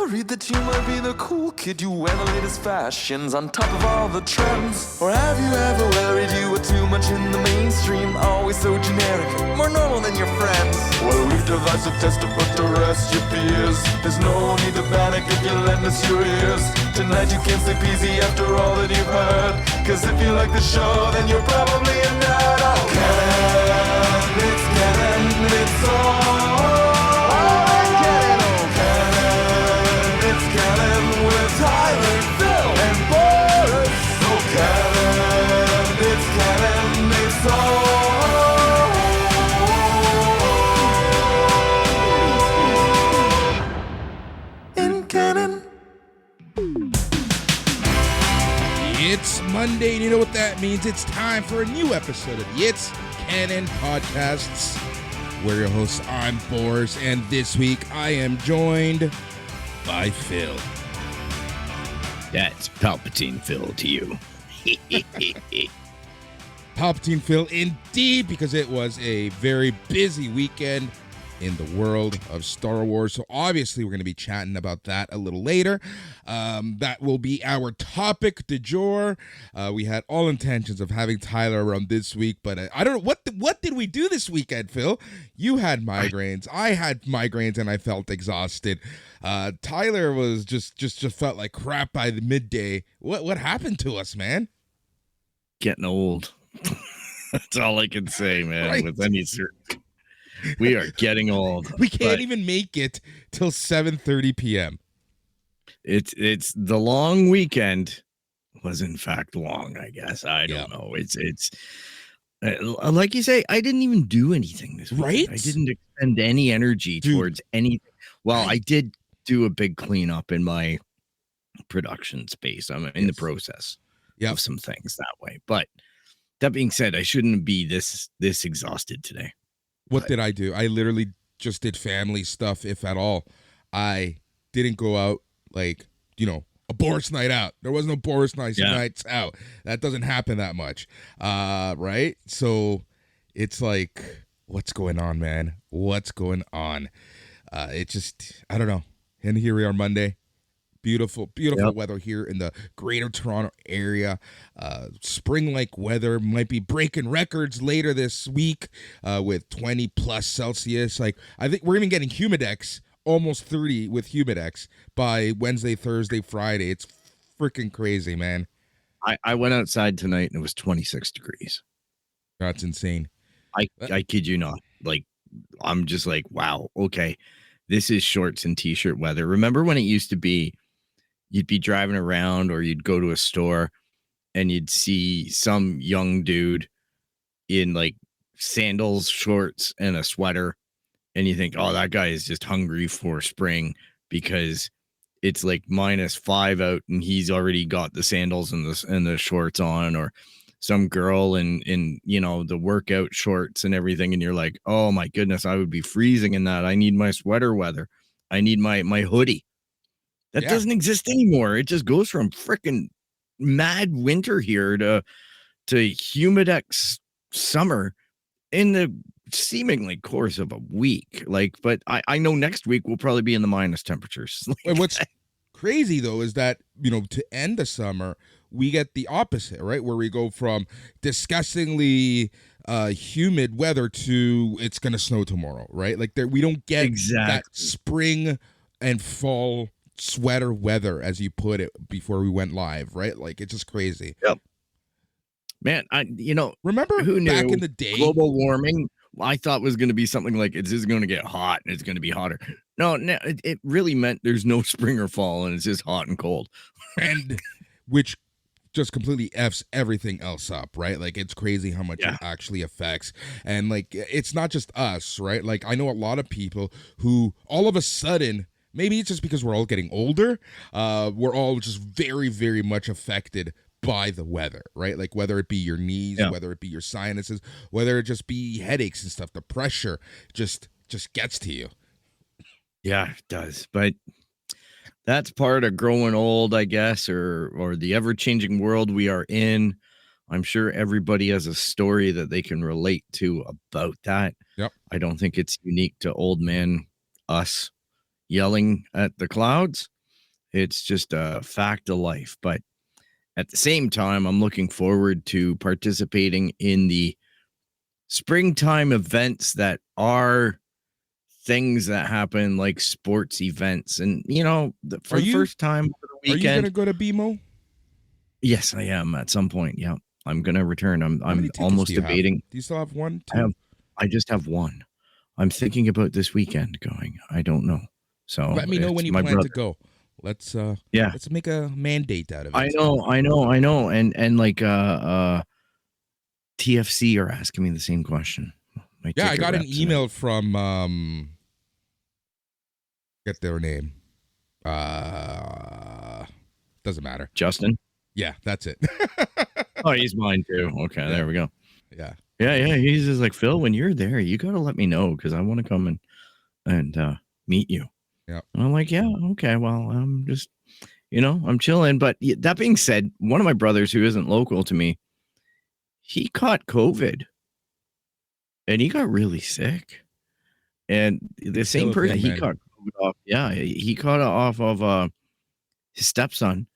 worried that you might be the cool kid? You wear the latest fashions on top of all the trends? Or have you ever worried you were too much in the mainstream? Always so generic, more normal than your friends? Well, we've devised a test to put to rest your fears. There's no need to panic if you lend us your ears. Tonight you can't sleep easy after all that you've heard. Cause if you like the show, then you're probably a nerd. Oh, Canon, it's Canon, it's all. Tyler, Phil, and Boris. Oh, Canon, it's Canon, it's all in Canon. It's Monday, and you know what that means. It's time for a new episode of the It's Canon Podcasts. We're your hosts. I'm Boris, and this week I am joined by Phil. That's Palpatine Phil to you. Palpatine Phil indeed, because it was a very busy weekend in the world of Star Wars. So obviously we're going to be chatting about that a little later. That will be our topic du jour. We had all intentions of having Tyler around this week, but I don't know. What did we do this weekend, Phil? You had migraines. I had migraines, and I felt exhausted. Tyler was just felt like crap by the midday. What happened to us, man? Getting old. That's all I can say, man. Right. With any certainty. We are getting old. We can't even make it till 7:30 p.m. It's the long weekend was in fact long, I guess. I don't know. It's like you say, I didn't even do anything this week. Right? I didn't expend any energy towards anything. Well, I did do a big cleanup in my production space. I'm in the process of some things that way. But that being said, I shouldn't be this exhausted today. What did I do? I literally just did family stuff, if at all. I didn't go out like, a Boris night out. There was no Boris nights out. That doesn't happen that much. Right? So it's like, what's going on, man? What's going on? It just, I don't know. And here we are Monday. Beautiful weather here in the greater Toronto area. Spring-like weather. Might be breaking records later this week with 20 plus Celsius. Like, I think we're even getting humidex, almost 30 with humidex by Wednesday, Thursday, Friday. It's freaking crazy, man. I went outside tonight and it was 26 degrees. That's insane. I kid you not. Like, I'm just like, wow, okay. This is shorts and t-shirt weather. Remember when it used to be you'd be driving around or you'd go to a store and you'd see some young dude in like sandals, shorts, and a sweater. And you think, oh, that guy is just hungry for spring because it's like -5 out and he's already got the sandals and the shorts on, or some girl in the workout shorts and everything. And you're like, oh my goodness, I would be freezing in that. I need my sweater weather. I need my hoodie. That doesn't exist anymore. It just goes from freaking mad winter here to humidex summer in the seemingly course of a week. Like, but I know next week we'll probably be in the minus temperatures. And what's crazy though is that, to end the summer, we get the opposite, right? Where we go from disgustingly humid weather to it's going to snow tomorrow, right? Like we don't get that spring and fall sweater weather, as you put it before we went live, right? Like, it's just crazy. Yep. Man, remember who knew back in the day, global warming, I thought was going to be something like it's just going to get hot and it's going to be hotter. No, it really meant there's no spring or fall and it's just hot and cold. And which just completely F's everything else up, right? Like, it's crazy how much it actually affects. And like, it's not just us, right? Like, I know a lot of people who all of a sudden, maybe it's just because we're all getting older, we're all just very, very much affected by the weather, right? Like, whether it be your knees, whether it be your sinuses, whether it just be headaches and stuff, the pressure just gets to you. Yeah, it does. But that's part of growing old, I guess, or the ever-changing world we are in. I'm sure everybody has a story that they can relate to about that. Yep. I don't think it's unique to old men, us yelling at the clouds. It's just a fact of life. But at the same time, I'm looking forward to participating in the springtime events that are things that happen, like sports events. And, for the first time over the Are you going to weekend. go to BMO? Yes, I am at some point. Yeah, I'm going to return. How many I'm tickets almost do you have? debating. Do you still have one, two? I just have one. I'm thinking about this weekend going. I don't know. So Let me know when you plan to go. Let's let's make a mandate out of it. I know. And like TFC are asking me the same question. Yeah, I got an email from get their name. Doesn't matter. Justin? Yeah, that's it. Oh, he's mine too. Okay, Yeah. there we go. Yeah. Yeah. He's just like, Phil, when you're there, you gotta let me know because I want to come and meet you. Yeah. And I'm like, yeah, okay. Well, I'm just, I'm chilling. But that being said, one of my brothers who isn't local to me, he caught COVID and he got really sick. And the same person he caught COVID off. Yeah, he caught it off of his stepson.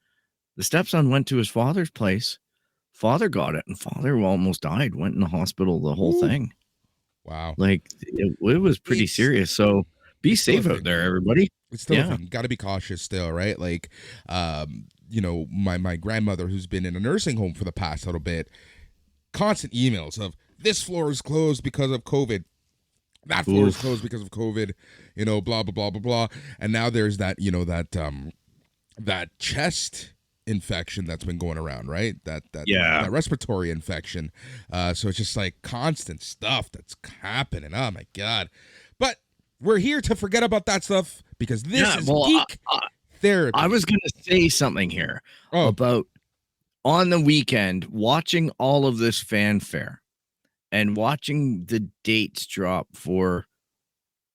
The stepson went to his father's place. Father got it, and father almost died. Went in the hospital. The whole thing. Wow. Like it was pretty serious. So be safe out there, everybody. It's still a thing. Got to be cautious still, right? Like, my grandmother, who's been in a nursing home for the past little bit, constant emails of this floor is closed because of COVID. That floor is closed because of COVID. Blah blah blah blah blah. And now there's that that chest infection that's been going around, right? That respiratory infection. So it's just like constant stuff that's happening. Oh my God. But we're here to forget about that stuff because this is geek therapy. I was going to say something here about on the weekend watching all of this fanfare and watching the dates drop for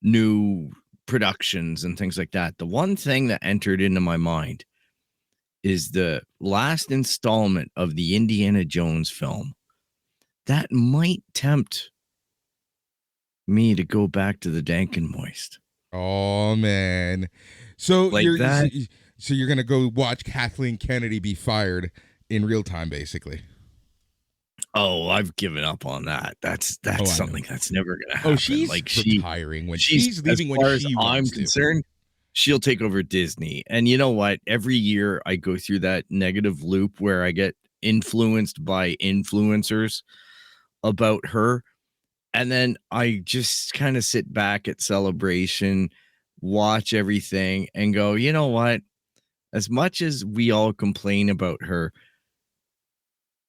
new productions and things like that. The one thing that entered into my mind is the last installment of the Indiana Jones film. That might tempt me to go back to the dank and moist. Oh man. So like you're gonna go watch Kathleen Kennedy be fired in real time, basically. Oh, I've given up on that. That's something that's never gonna happen. Oh, she's retiring when she's leaving. As far as I'm concerned, she'll take over Disney. And you know what? Every year I go through that negative loop where I get influenced by influencers about her. And then I just kind of sit back at Celebration, watch everything and go, you know what? As much as we all complain about her,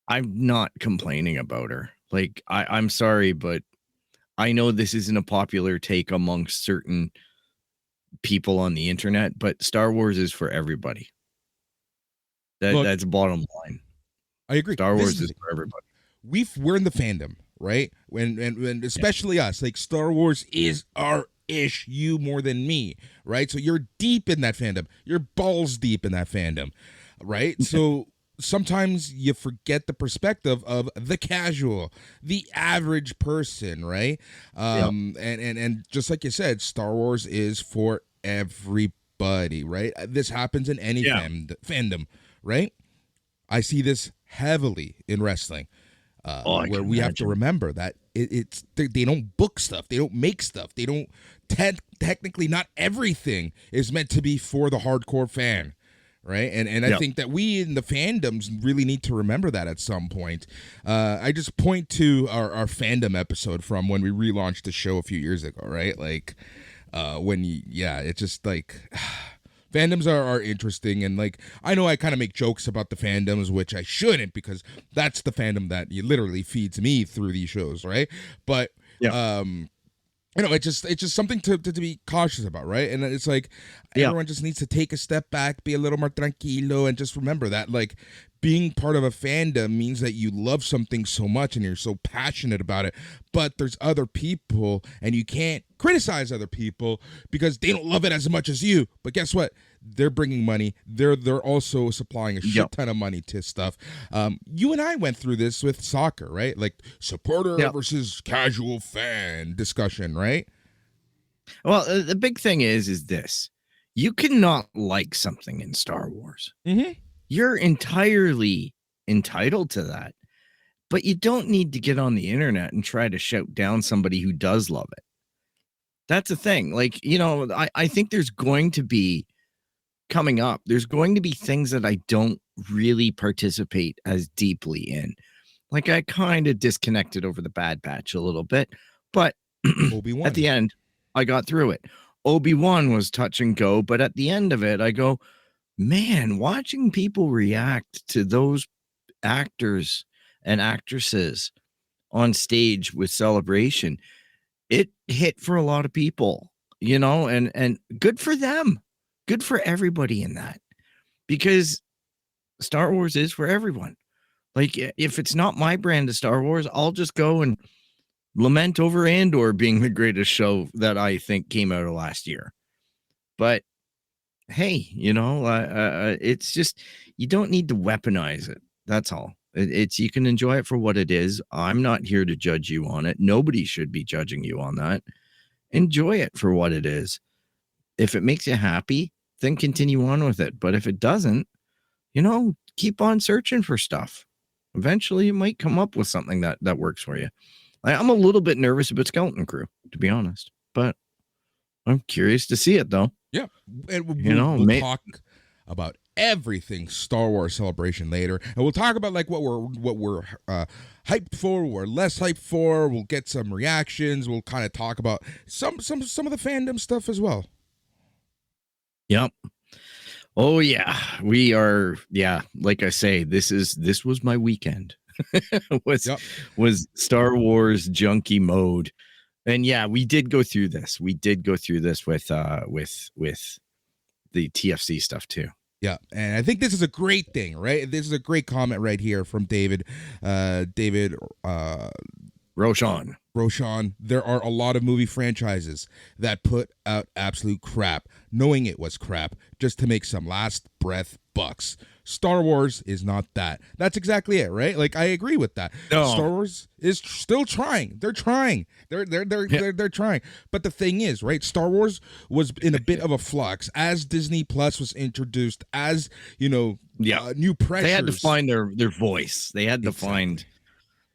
I'm not complaining about her. Like, I'm sorry, but I know this isn't a popular take amongst certain people on the internet, but Star Wars is for everybody. That's bottom line. I agree. Star Wars is for everybody. We're in the fandom, right? When especially us, like Star Wars is our ish, you more than me, right? So you're deep in that fandom. You're balls deep in that fandom, right? So sometimes you forget the perspective of the casual, the average person, right? And just like you said, Star Wars is for everybody, right? This happens in any fandom, right? I see this heavily in wrestling, where we have to remember that they don't book stuff, they don't make stuff, they don't technically not everything is meant to be for the hardcore fan. Right. And I think that we in the fandoms really need to remember that at some point. I just point to our fandom episode from when we relaunched the show a few years ago. Right. Like it's just like fandoms are interesting. And like I know I kind of make jokes about the fandoms, which I shouldn't, because that's the fandom that literally feeds me through these shows. Right. But it's just something to be cautious about, right? And it's like everyone just needs to take a step back, be a little more tranquilo, and just remember that like being part of a fandom means that you love something so much and you're so passionate about it. But there's other people, and you can't criticize other people because they don't love it as much as you. But guess what? They're bringing money. They're also supplying a shit ton of money to stuff. You and I went through this with soccer, right? Like supporter versus casual fan discussion, right? Well, the big thing is this. you cannot like something in Star Wars. Mm-hmm. You're entirely entitled to that. But you don't need to get on the internet and try to shout down somebody who does love it. That's the thing. Like, I think there's going to be coming up, there's going to be things that I don't really participate as deeply in. Like, I kind of disconnected over the Bad Batch a little bit, but Obi-Wan. At the end, I got through it. Obi-Wan was touch and go, but at the end of it, I go, man, watching people react to those actors and actresses on stage with Celebration, it hit for a lot of people, and good for them. Good for everybody in that, because Star Wars is for everyone. Like, if it's not my brand of Star Wars, I'll just go and lament over Andor being the greatest show that I think came out of last year. But hey, it's just, you don't need to weaponize it. That's all. It's you can enjoy it for what it is. I'm not here to judge you on it. Nobody should be judging you on that. Enjoy it for what it is. If it makes you happy, then continue on with it. But if it doesn't, keep on searching for stuff. Eventually you might come up with something that works for you. I'm a little bit nervous about Skeleton Crew, to be honest, but I'm curious to see it though. Yeah. And we'll talk about everything Star Wars Celebration later, and we'll talk about like what we're hyped for, we're less hyped for. We'll get some reactions. We'll kind of talk about some of the fandom stuff as well. Yep. Oh yeah, we are. Yeah, like I say, this was my weekend. was Star Wars junkie mode, and yeah, we did go through this. We did go through this with the TFC stuff too. Yeah, and I think this is a great thing, right? This is a great comment right here from David. Roshan. There are a lot of movie franchises that put out absolute crap, knowing it was crap, just to make some last breath bucks. Star Wars is not that. That's exactly it, right? Like, I agree with that. No. Star Wars is still trying. They're trying. They're trying. But the thing is, right? Star Wars was in a bit of a flux as Disney Plus was introduced, as new pressures. They had to find their voice. They had to find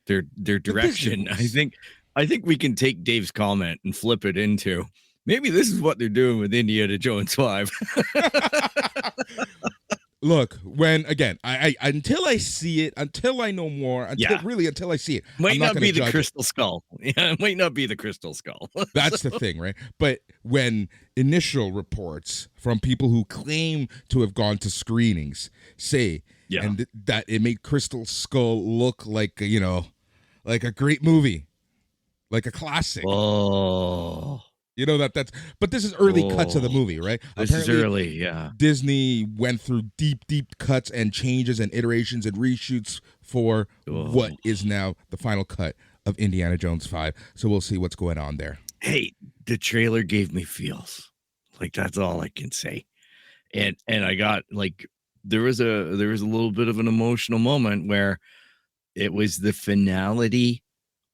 their direction. I think we can take Dave's comment and flip it into maybe this is what they're doing with Indiana Jones 5. Look, when again, I until I see it, until I know more, until I see it, might not be the crystal skull. Yeah, it might not be the crystal skull. That's the thing, right? But when initial reports from people who claim to have gone to screenings say, and that it made Crystal Skull look like like a great movie, like a classic. Oh. But this is early cuts of the movie, right? This apparently, is early, yeah. Disney went through deep cuts and changes and iterations and reshoots for what is now the final cut of Indiana Jones 5. So we'll see what's going on there. Hey, the trailer gave me feels. Like, that's all I can say. And I got like there was a little bit of an emotional moment where it was the finality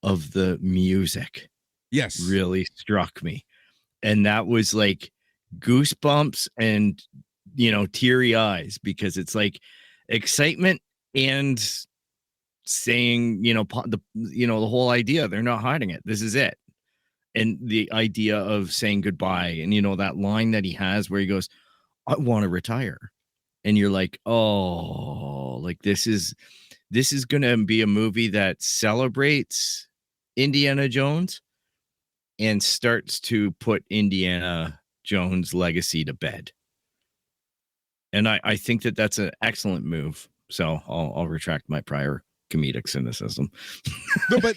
of the music. Yes. Really struck me. And that was like goosebumps and, teary eyes, because it's like excitement and saying, the whole idea, they're not hiding it. This is it. And the idea of saying goodbye, and, that line that he has where he goes, I want to retire. And you're like, oh, like this is going to be a movie that celebrates Indiana Jones and starts to put Indiana Jones' legacy to bed. And I think that that's an excellent move. So I'll retract my prior comedic cynicism. No, but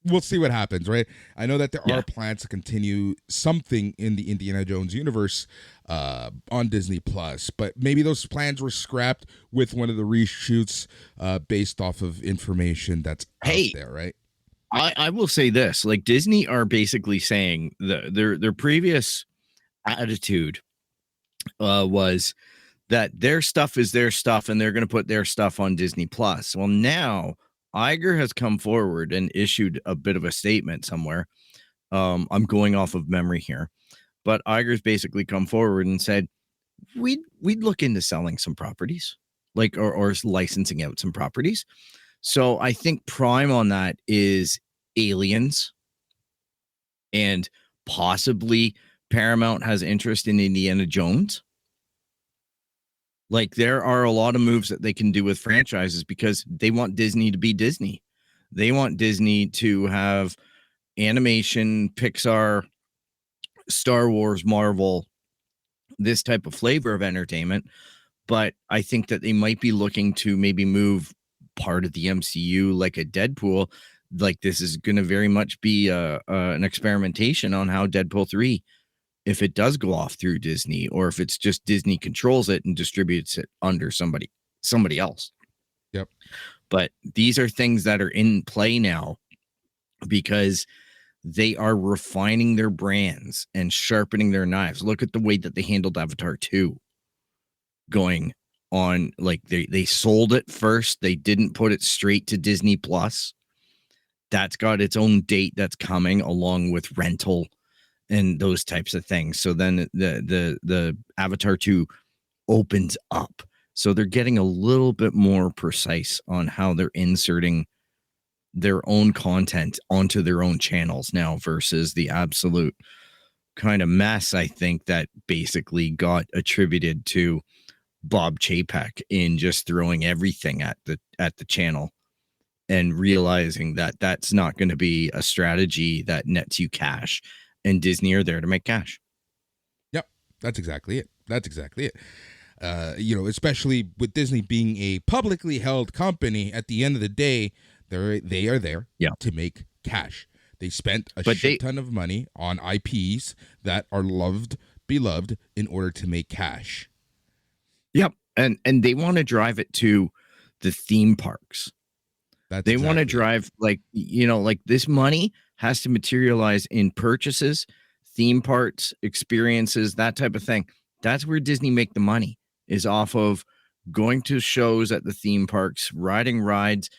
we'll see what happens, right? I know that there are plans to continue something in the Indiana Jones universe on Disney Plus, but maybe those plans were scrapped with one of the reshoots based off of information that's out there, right? I will say this, like Disney are basically saying their previous attitude was that their stuff is their stuff and they're going to put their stuff on Disney Plus. Well, now Iger has come forward and issued a bit of a statement somewhere. I'm going off of memory here. But Iger's basically come forward and said, we'd look into selling some properties, like, or licensing out some properties. So I think prime on that is Aliens, and possibly Paramount has interest in Indiana Jones. Like, there are a lot of moves that they can do with franchises because they want Disney to be Disney. They want Disney to have animation, Pixar, Star Wars, Marvel, this type of flavor of entertainment. But I think that they might be looking to maybe move part of the MCU, like a Deadpool. Like, this is going to very much be an experimentation on how Deadpool 3, if it does go off through Disney, or if it's just Disney controls it and distributes it under somebody else. Yep. But these are things that are in play now because they are refining their brands and sharpening their knives. Look at the way that they handled Avatar 2 going on. Like, they sold it first. They didn't put it straight to Disney Plus. That's got its own date that's coming, along with rental and those types of things. So then the Avatar 2 opens up. So they're getting a little bit more precise on how they're inserting their own content onto their own channels now, versus the absolute kind of mess, I think, that basically got attributed to Bob Chapek in just throwing everything at the channel and realizing that that's not going to be a strategy that nets you cash, and Disney are there to make cash. Yep, that's exactly it. Especially with Disney being a publicly held company, at the end of the day, they are there to make cash. They spent a shit ton of money on IPs that are beloved in order to make cash. Yep, and they want to drive it to the theme parks. They want to drive, like this money has to materialize in purchases, theme parks, experiences, that type of thing. That's where Disney make the money, is off of going to shows at the theme parks, riding rides,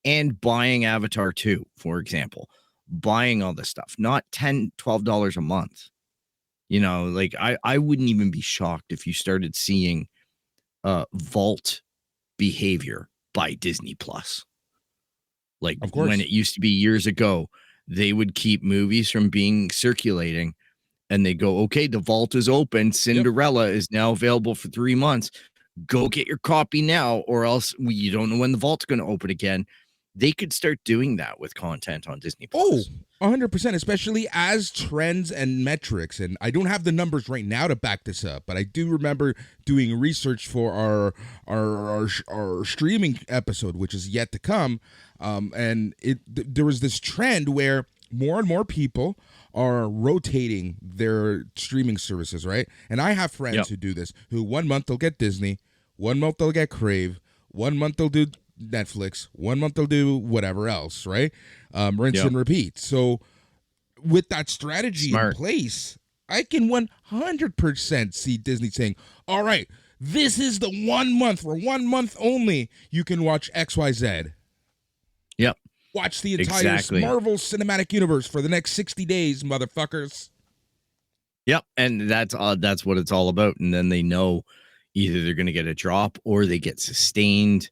and buying Avatar 2, for example. Buying all this stuff, not $10, $12 a month. Like, I wouldn't even be shocked if you started seeing vault behavior by Disney Plus. Like, of course, when it used to be years ago, they would keep movies from being circulating, and they go, okay, the vault is open. Cinderella is now available for 3 months. Go get your copy now, or else you don't know when the vault's going to open again. They could start doing that with content on Disney Plus. Oh, 100%, especially as trends and metrics. And I don't have the numbers right now to back this up, but I do remember doing research for our streaming episode, which is yet to come. And there was this trend where more and more people are rotating their streaming services, right? And I have friends who do this, who 1 month they'll get Disney, 1 month they'll get Crave, 1 month they'll do Netflix, 1 month they'll do whatever else, right? Rinse and repeat. So with that strategy in place, I can 100% see Disney saying, all right, this is the 1 month, for 1 month only, you can watch XYZ. Yep. Watch the entire Marvel Cinematic Universe for the next 60 days, motherfuckers. Yep, and that's what it's all about. And then they know either they're going to get a drop or they get sustained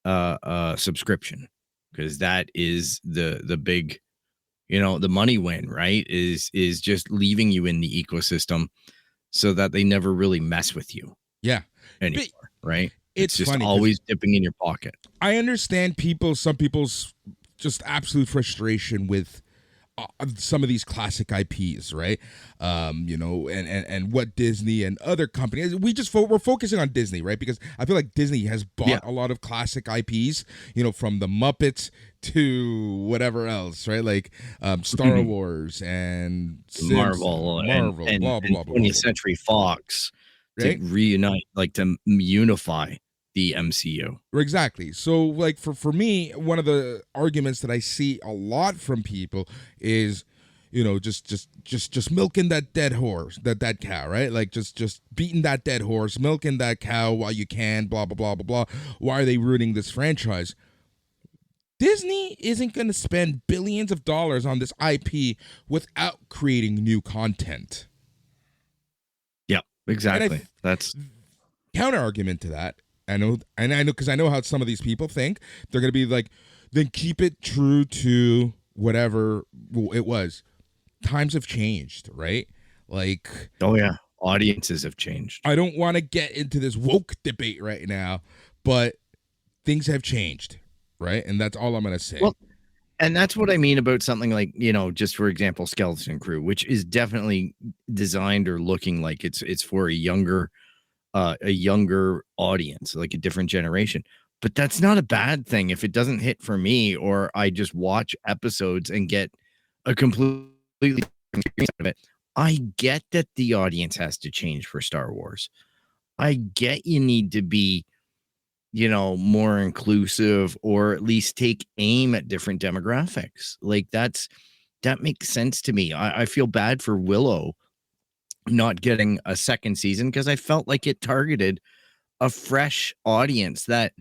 subscription, because that is the big, the money win, right? Is just leaving you in the ecosystem so that they never really mess with you. Yeah. Anymore, right? It's just funny, always dipping in your pocket. I understand some people's just absolute frustration with some of these classic IPs, right? And what Disney and other companies, we're focusing on Disney, right? Because I feel like Disney has bought a lot of classic IPs, from the Muppets to whatever else, right? Like Star Wars and Marvel, and blah, blah, blah, 20th Century Fox, right? To reunite, like to unify the MCU. Exactly. So like for me, one of the arguments that I see a lot from people is, just milking that dead horse, that cow, right? Like just beating that dead horse, milking that cow while you can, blah, blah, blah, blah, blah. Why are they ruining this franchise? Disney isn't going to spend billions of dollars on this IP without creating new content. exactly. That's counter argument to that. I know because I know how some of these people think. They're gonna be like, then keep it true to whatever it was. Times have changed, right? Like, oh yeah, audiences have changed. I don't want to get into this woke debate right now, but things have changed, right? And that's all I'm gonna say. Well, and that's what I mean about something like, just for example, Skeleton Crew, which is definitely designed or looking like it's for a younger audience, like a different generation. But that's not a bad thing if it doesn't hit for me, or I just watch episodes and get a completely different experience out of it. I get that the audience has to change for Star Wars. I get you need to be, more inclusive, or at least take aim at different demographics. Like that makes sense to me. I feel bad for Willow not getting a second season because I felt like it targeted a fresh audience that,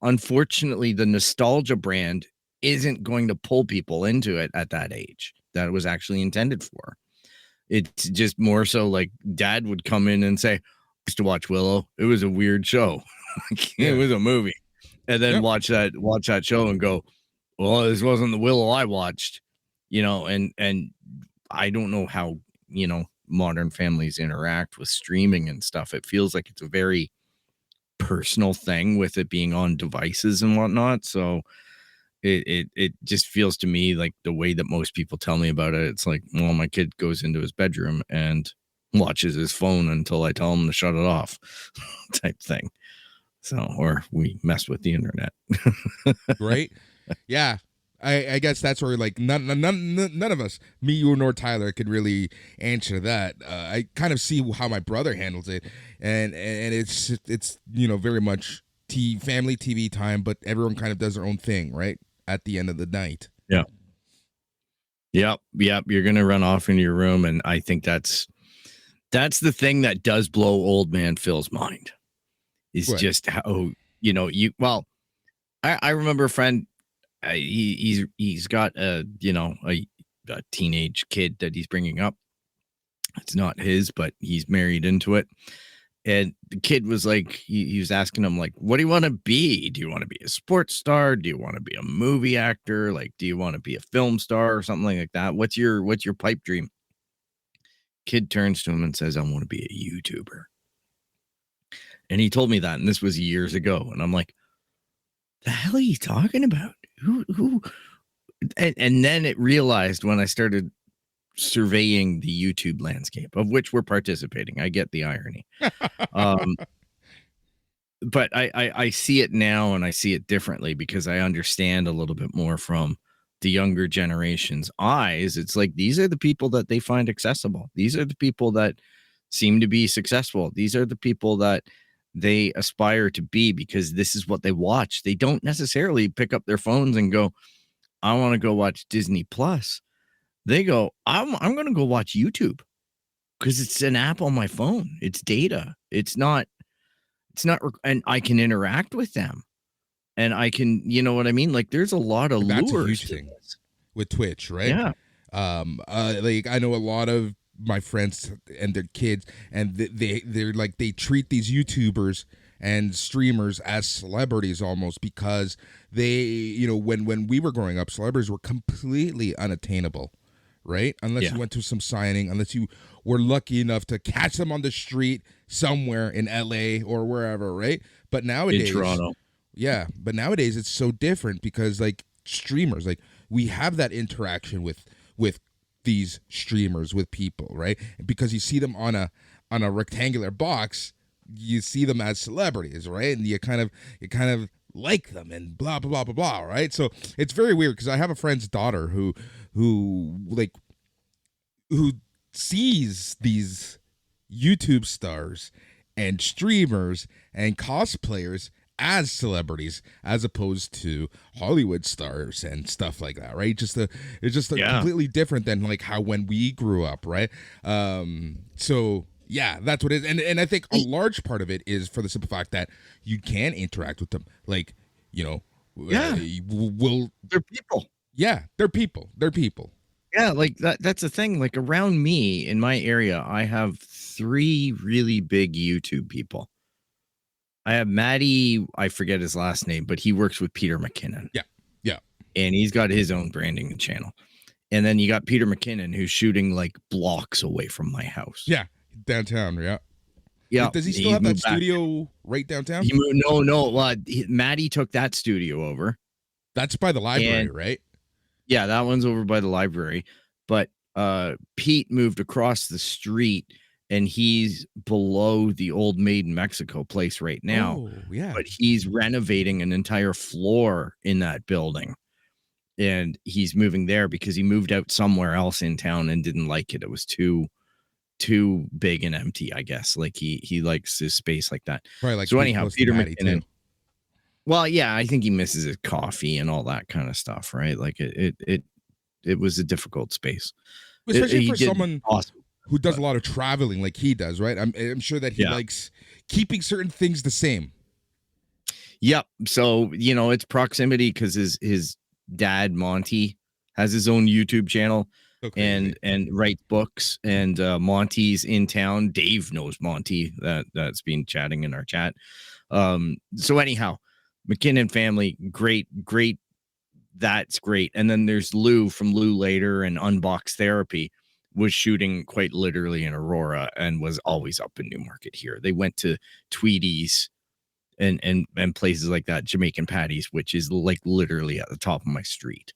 unfortunately, the nostalgia brand isn't going to pull people into it at that age that it was actually intended for. It's just more so like Dad would come in and say, I used to watch Willow. It was a weird show. It was a movie. And then watch that show and go, well, this wasn't the Willow I watched, and I don't know how, modern families interact with streaming and stuff. It feels like it's a very personal thing with it being on devices and whatnot. So it just feels to me like the way that most people tell me about it. It's like, well, my kid goes into his bedroom and watches his phone until I tell him to shut it off type thing. So, or we mess with the internet. Right. Yeah. I guess that's where like none of us, me, you, nor Tyler, could really answer that. I kind of see how my brother handles it, and it's very much family TV time, but everyone kind of does their own thing, right? At the end of the night. Yeah. Yep. You're gonna run off into your room, and I think that's the thing that does blow old man Phil's mind. Is what? Just how I remember a friend. He's got a teenage kid that he's bringing up. It's not his, but he's married into it. And the kid was like, he was asking him, like, what do you want to be? Do you want to be a sports star? Do you want to be a movie actor? Like, do you want to be a film star or something like that? What's your pipe dream? Kid turns to him and says, I want to be a YouTuber. And he told me that, and this was years ago. And I'm like, the hell are you talking about? Who? And then it realized when I started surveying the YouTube landscape, of which we're participating. I get the irony. But I see it now, and I see it differently because I understand a little bit more from the younger generation's eyes. It's like, these are the people that they find accessible. These are the people that seem to be successful. These are the people that they aspire to be because this is what they watch. They don't necessarily pick up their phones and go, I want to go watch Disney Plus. They go, I'm going to go watch YouTube because it's an app on my phone. It's data. It's not, and I can interact with them, and I can, you know what I mean? Like, there's a lot of lures to this. With Twitch, right? Yeah. Like, I know a lot of my friends and their kids, and they're like, they treat these YouTubers and streamers as celebrities almost, because they, when we were growing up, celebrities were completely unattainable, right? Unless you went to some signing, unless you were lucky enough to catch them on the street somewhere in LA or wherever, right? But nowadays, in Toronto. Yeah, but nowadays it's so different because, like, streamers, like, we have that interaction with these streamers, with people, right? Because you see them on a rectangular box, you see them as celebrities, right? And you kind of like them and blah blah blah blah blah, right? So it's very weird because I have a friend's daughter who sees these YouTube stars and streamers and cosplayers as celebrities as opposed to Hollywood stars and stuff like that, right? It's just completely different than like how when we grew up, right? So yeah, that's what it is. And I think a large part of it is for the simple fact that you can interact with them. Like, they're people. Yeah, they're people. Yeah, like that's the thing. Like around me in my area, I have 3 really big YouTube people. I have Maddie, I forget his last name, but he works with Peter McKinnon. Yeah. Yeah. And he's got his own branding channel. And then you got Peter McKinnon, who's shooting like blocks away from my house. Yeah. Downtown. Yeah. Yeah. Does he still have that studio right downtown? No. Maddie took that studio over. That's by the library, right? Yeah, that one's over by the library. But Pete moved across the street, and he's below the old Made in Mexico place right now. Oh, yeah. But he's renovating an entire floor in that building. And he's moving there because he moved out somewhere else in town and didn't like it. It was too big and empty, I guess. Like he likes his space like that. Probably like so anyhow, Peter McKinnon. Too. Well, yeah, I think he misses his coffee and all that kind of stuff, right? Like it was a difficult space. Especially for someone who does a lot of traveling like he does, right? I'm sure that he likes keeping certain things the same. Yep. So, it's proximity because his dad, Monty, has his own YouTube channel and writes books. And Monty's in town. Dave knows Monty. That's been chatting in our chat. So anyhow, McKinnon family, great. That's great. And then there's Lou from Lou Later and Unbox Therapy, was shooting quite literally in Aurora and was always up in Newmarket here. They went to Tweedy's and places like that, Jamaican Patties, which is like literally at the top of my street.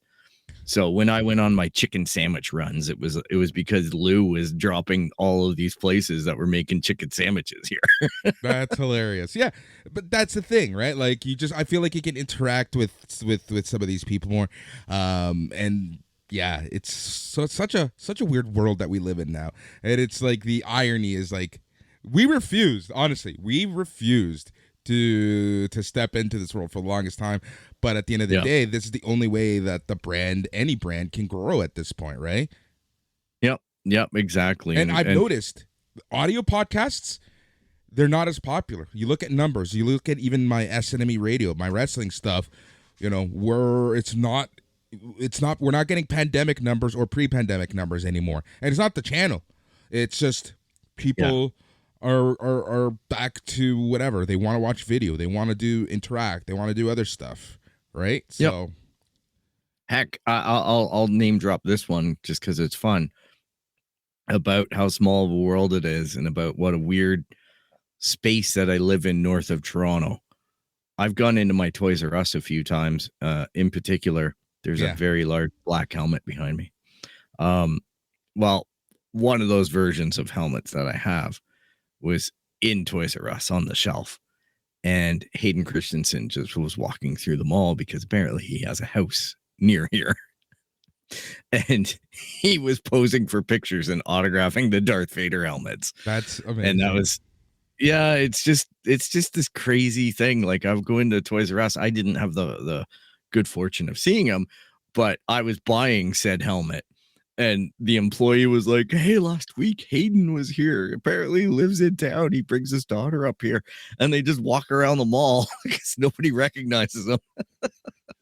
So when I went on my chicken sandwich runs, it was because Lou was dropping all of these places that were making chicken sandwiches here. That's hilarious. Yeah, but that's the thing, right? Like I feel like you can interact with some of these people more, and yeah, it's such a weird world that we live in now, and it's like the irony is like we refused to step into this world for the longest time, but at the end of the day, this is the only way that any brand can grow at this point, right? Yep, exactly. And I've noticed audio podcasts, they're not as popular. You look at numbers, you look at even my SNME radio, my wrestling stuff, we're not getting pandemic numbers or pre-pandemic numbers anymore. And it's not the channel. It's just people are back to whatever. They want to watch video. They want to interact. They want to do other stuff, right? So, heck, I'll name drop this one just because it's fun, about how small of a world it is and about what a weird space that I live in north of Toronto. I've gone into my Toys R Us a few times. In particular, there's a very large black helmet behind me. Well, one of those versions of helmets that I have was in Toys R Us on the shelf, and Hayden Christensen just was walking through the mall because apparently he has a house near here, and he was posing for pictures and autographing the Darth Vader helmets. That's amazing. And that was, it's just this crazy thing. Like, I would go into Toys R Us. I didn't have the good fortune of seeing him, but I was buying said helmet. And the employee was like, hey, last week Hayden was here. Apparently he lives in town. He brings his daughter up here. And they just walk around the mall because nobody recognizes him.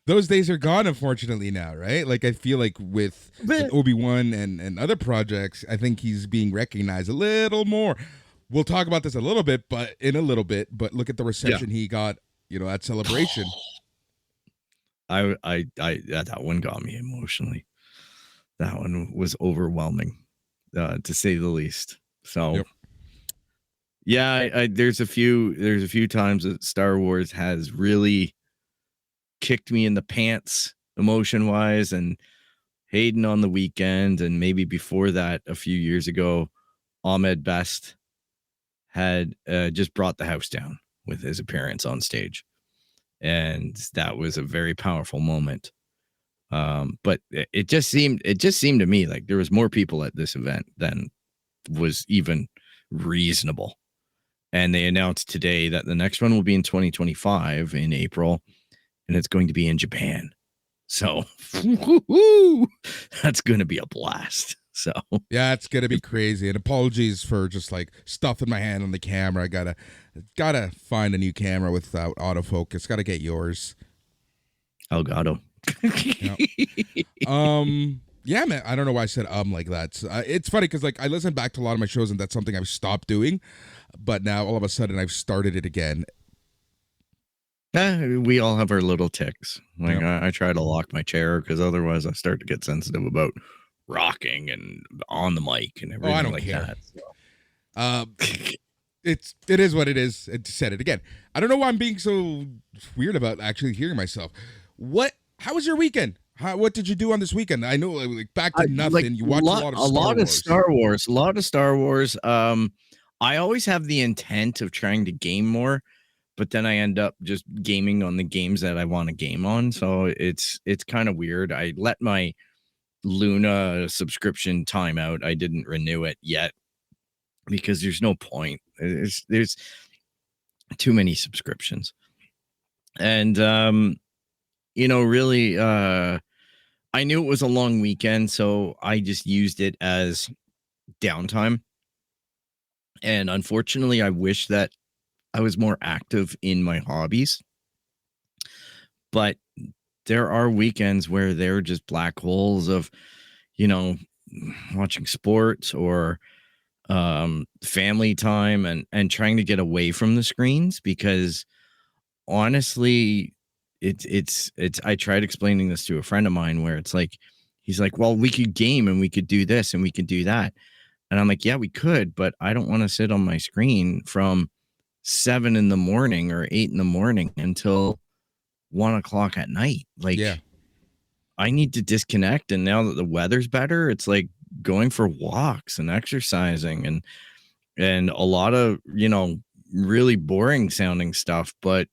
Those days are gone, unfortunately, now, right? Like, I feel like with Obi-Wan and other projects, I think he's being recognized a little more. We'll talk about this a little bit, but look at the reception he got, at Celebration. That one got me emotionally. That one was overwhelming, to say the least. So, there's a few times that Star Wars has really kicked me in the pants emotion wise, and Hayden on the weekend, and maybe before that, a few years ago, Ahmed Best had just brought the house down with his appearance on stage, and that was a very powerful moment. But it just seemed to me like there was more people at this event than was even reasonable. And they announced today that the next one will be in 2025 in April, and it's going to be in Japan. So that's going to be a blast. So yeah, it's going to be crazy. And apologies for just like stuffing my hand on the camera. I gotta find a new camera without autofocus. Got to get yours. Elgato. Yeah, man. I don't know why I said like that. It's funny because like I listen back to a lot of my shows and that's something I've stopped doing, but now all of a sudden I've started it again. We all have our little ticks. Like Yep. I try to lock my chair because otherwise I start to get sensitive about rocking and on the mic and everything I don't like care. that. It is what it is. I said it again. I don't know why I'm being so weird about actually hearing myself. How was your weekend? What did you do on this weekend? I know, like back to nothing. Like, You watched a lot of Star Wars. A lot of Star Wars. I always have the intent of trying to game more, but then I end up just gaming on the games that I want to game on. So it's kind of weird. I let my Luna subscription time out. I didn't renew it yet because there's no point. There's too many subscriptions. And really I knew it was a long weekend, so I just used it as downtime. And unfortunately, I wish that I was more active in my hobbies. But there are weekends where they're just black holes of, watching sports or family time and trying to get away from the screens because honestly, it's I tried explaining this to a friend of mine where it's like, he's like, well, we could game and we could do this and we could do that. And I'm like, yeah, we could, but I don't want to sit on my screen from 7 in the morning or 8 in the morning until 1 o'clock at night. Like, Yeah. I need to disconnect. And now that the weather's better, it's like going for walks and exercising and a lot of, really boring sounding stuff. But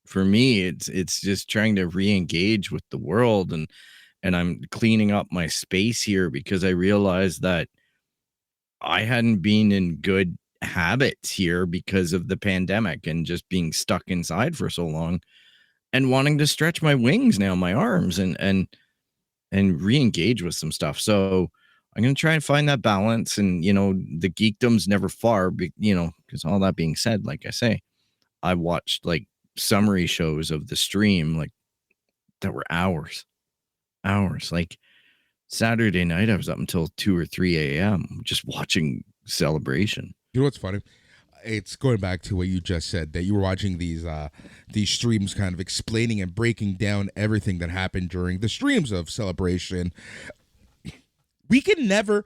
for me, it's just trying to re-engage with the world and I'm cleaning up my space here because I realized that I hadn't been in good habits here because of the pandemic and just being stuck inside for so long and wanting to stretch my wings now, my arms and re-engage with some stuff. So I'm going to try and find that balance and, the geekdom's never far, because all that being said, like I say, I watched like summary shows of the stream, like that were hours, like Saturday night, I was up until 2 or 3 a.m. just watching Celebration. You know what's funny? It's going back to what you just said, that you were watching these streams kind of explaining and breaking down everything that happened during the streams of Celebration. You can never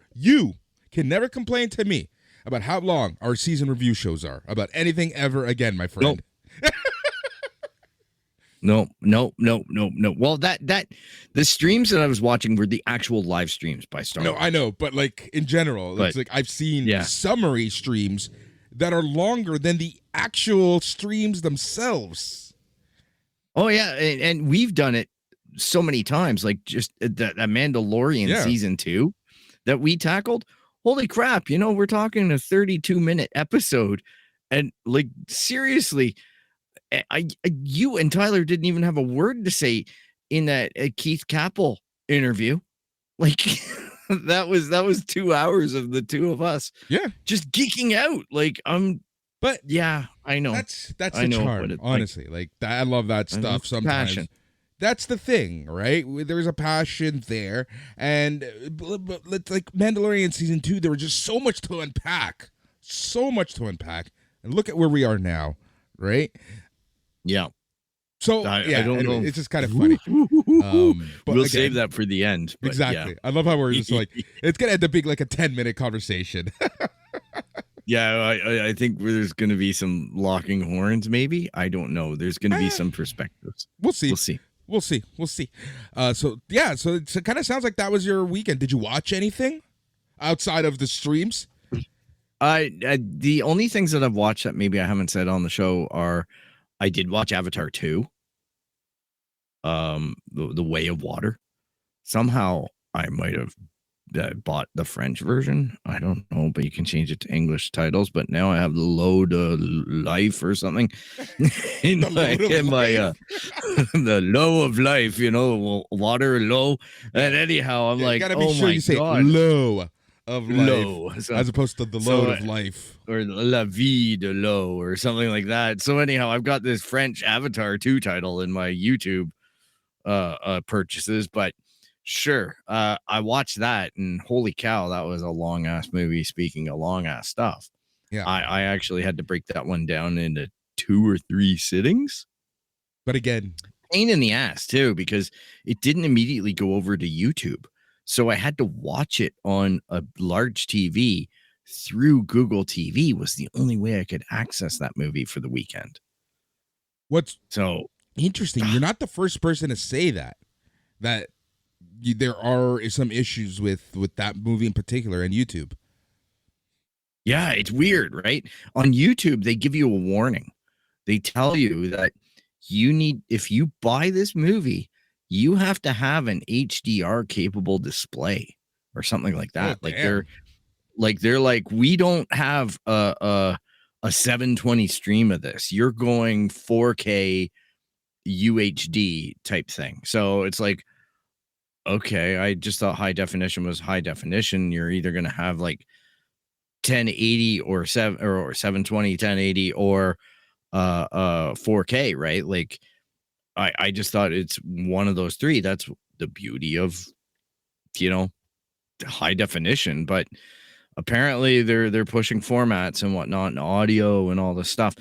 complain to me about how long our season review shows are about anything ever again, my friend. Nope. No. Well, that the streams that I was watching were the actual live streams by Star Wars. No, I know, but like in general, it's like I've seen summary streams that are longer than the actual streams themselves. Oh yeah, and we've done it so many times, like just that Mandalorian season 2 that we tackled. Holy crap, we're talking a 32-minute episode, and like seriously. You and Tyler didn't even have a word to say in that Keith Capel interview. Like that was 2 hours of the two of us. Yeah. Just geeking out. Like but yeah, I know. That's the charm, honestly. Like I love that stuff sometimes. Passion. That's the thing, right? There's a passion there. And like Mandalorian season 2, there was just so much to unpack. And look at where we are now, right? Yeah. So I don't know. It's just kind of funny. But we'll save that for the end. Exactly. Yeah. I love how we're just like, it's gonna end up being like a 10-minute conversation. Yeah, I think there's gonna be some locking horns. Maybe, I don't know. There's gonna be some perspectives. We'll see. So it kind of sounds like that was your weekend. Did you watch anything outside of the streams? The only things that I've watched that maybe I haven't said on the show are. I did watch Avatar 2, the Way of Water. Somehow I might have bought the French version. I don't know, but you can change it to English titles. But now I have the Load of Life or something in my the Low of Life. Water low. And anyhow, I'm like, you gotta be sure you say low of life, low, as opposed to the load of life, or La Vie de Low, or something like that. So anyhow, I've got this French Avatar 2 title in my YouTube purchases, but Sure. I watched that, and holy cow, that was a long ass movie. Speaking of long ass stuff, Yeah. I actually had to break that one down into 2 or 3 sittings. But again, Pain in the ass too, because it didn't immediately go over to YouTube. So I had to watch it on a large TV through Google TV was the only way I could access that movie for the weekend. what's So interesting, you're not the first person to say that there are some issues with that movie in particular and YouTube. yeah, it's weird, right? On YouTube, they give you a warning. They tell you that if you buy this movie, you have to have an HDR capable display or something like that. Oh, They're like, we don't have a 720 stream of this. You're going 4K UHD type thing. So it's like, okay, I just thought high definition was high definition. You're either going to have like 1080 or 720 1080 or 4K, right? Like I just thought it's one of those three. That's the beauty of high definition, but apparently they're pushing formats and whatnot and audio and all this stuff.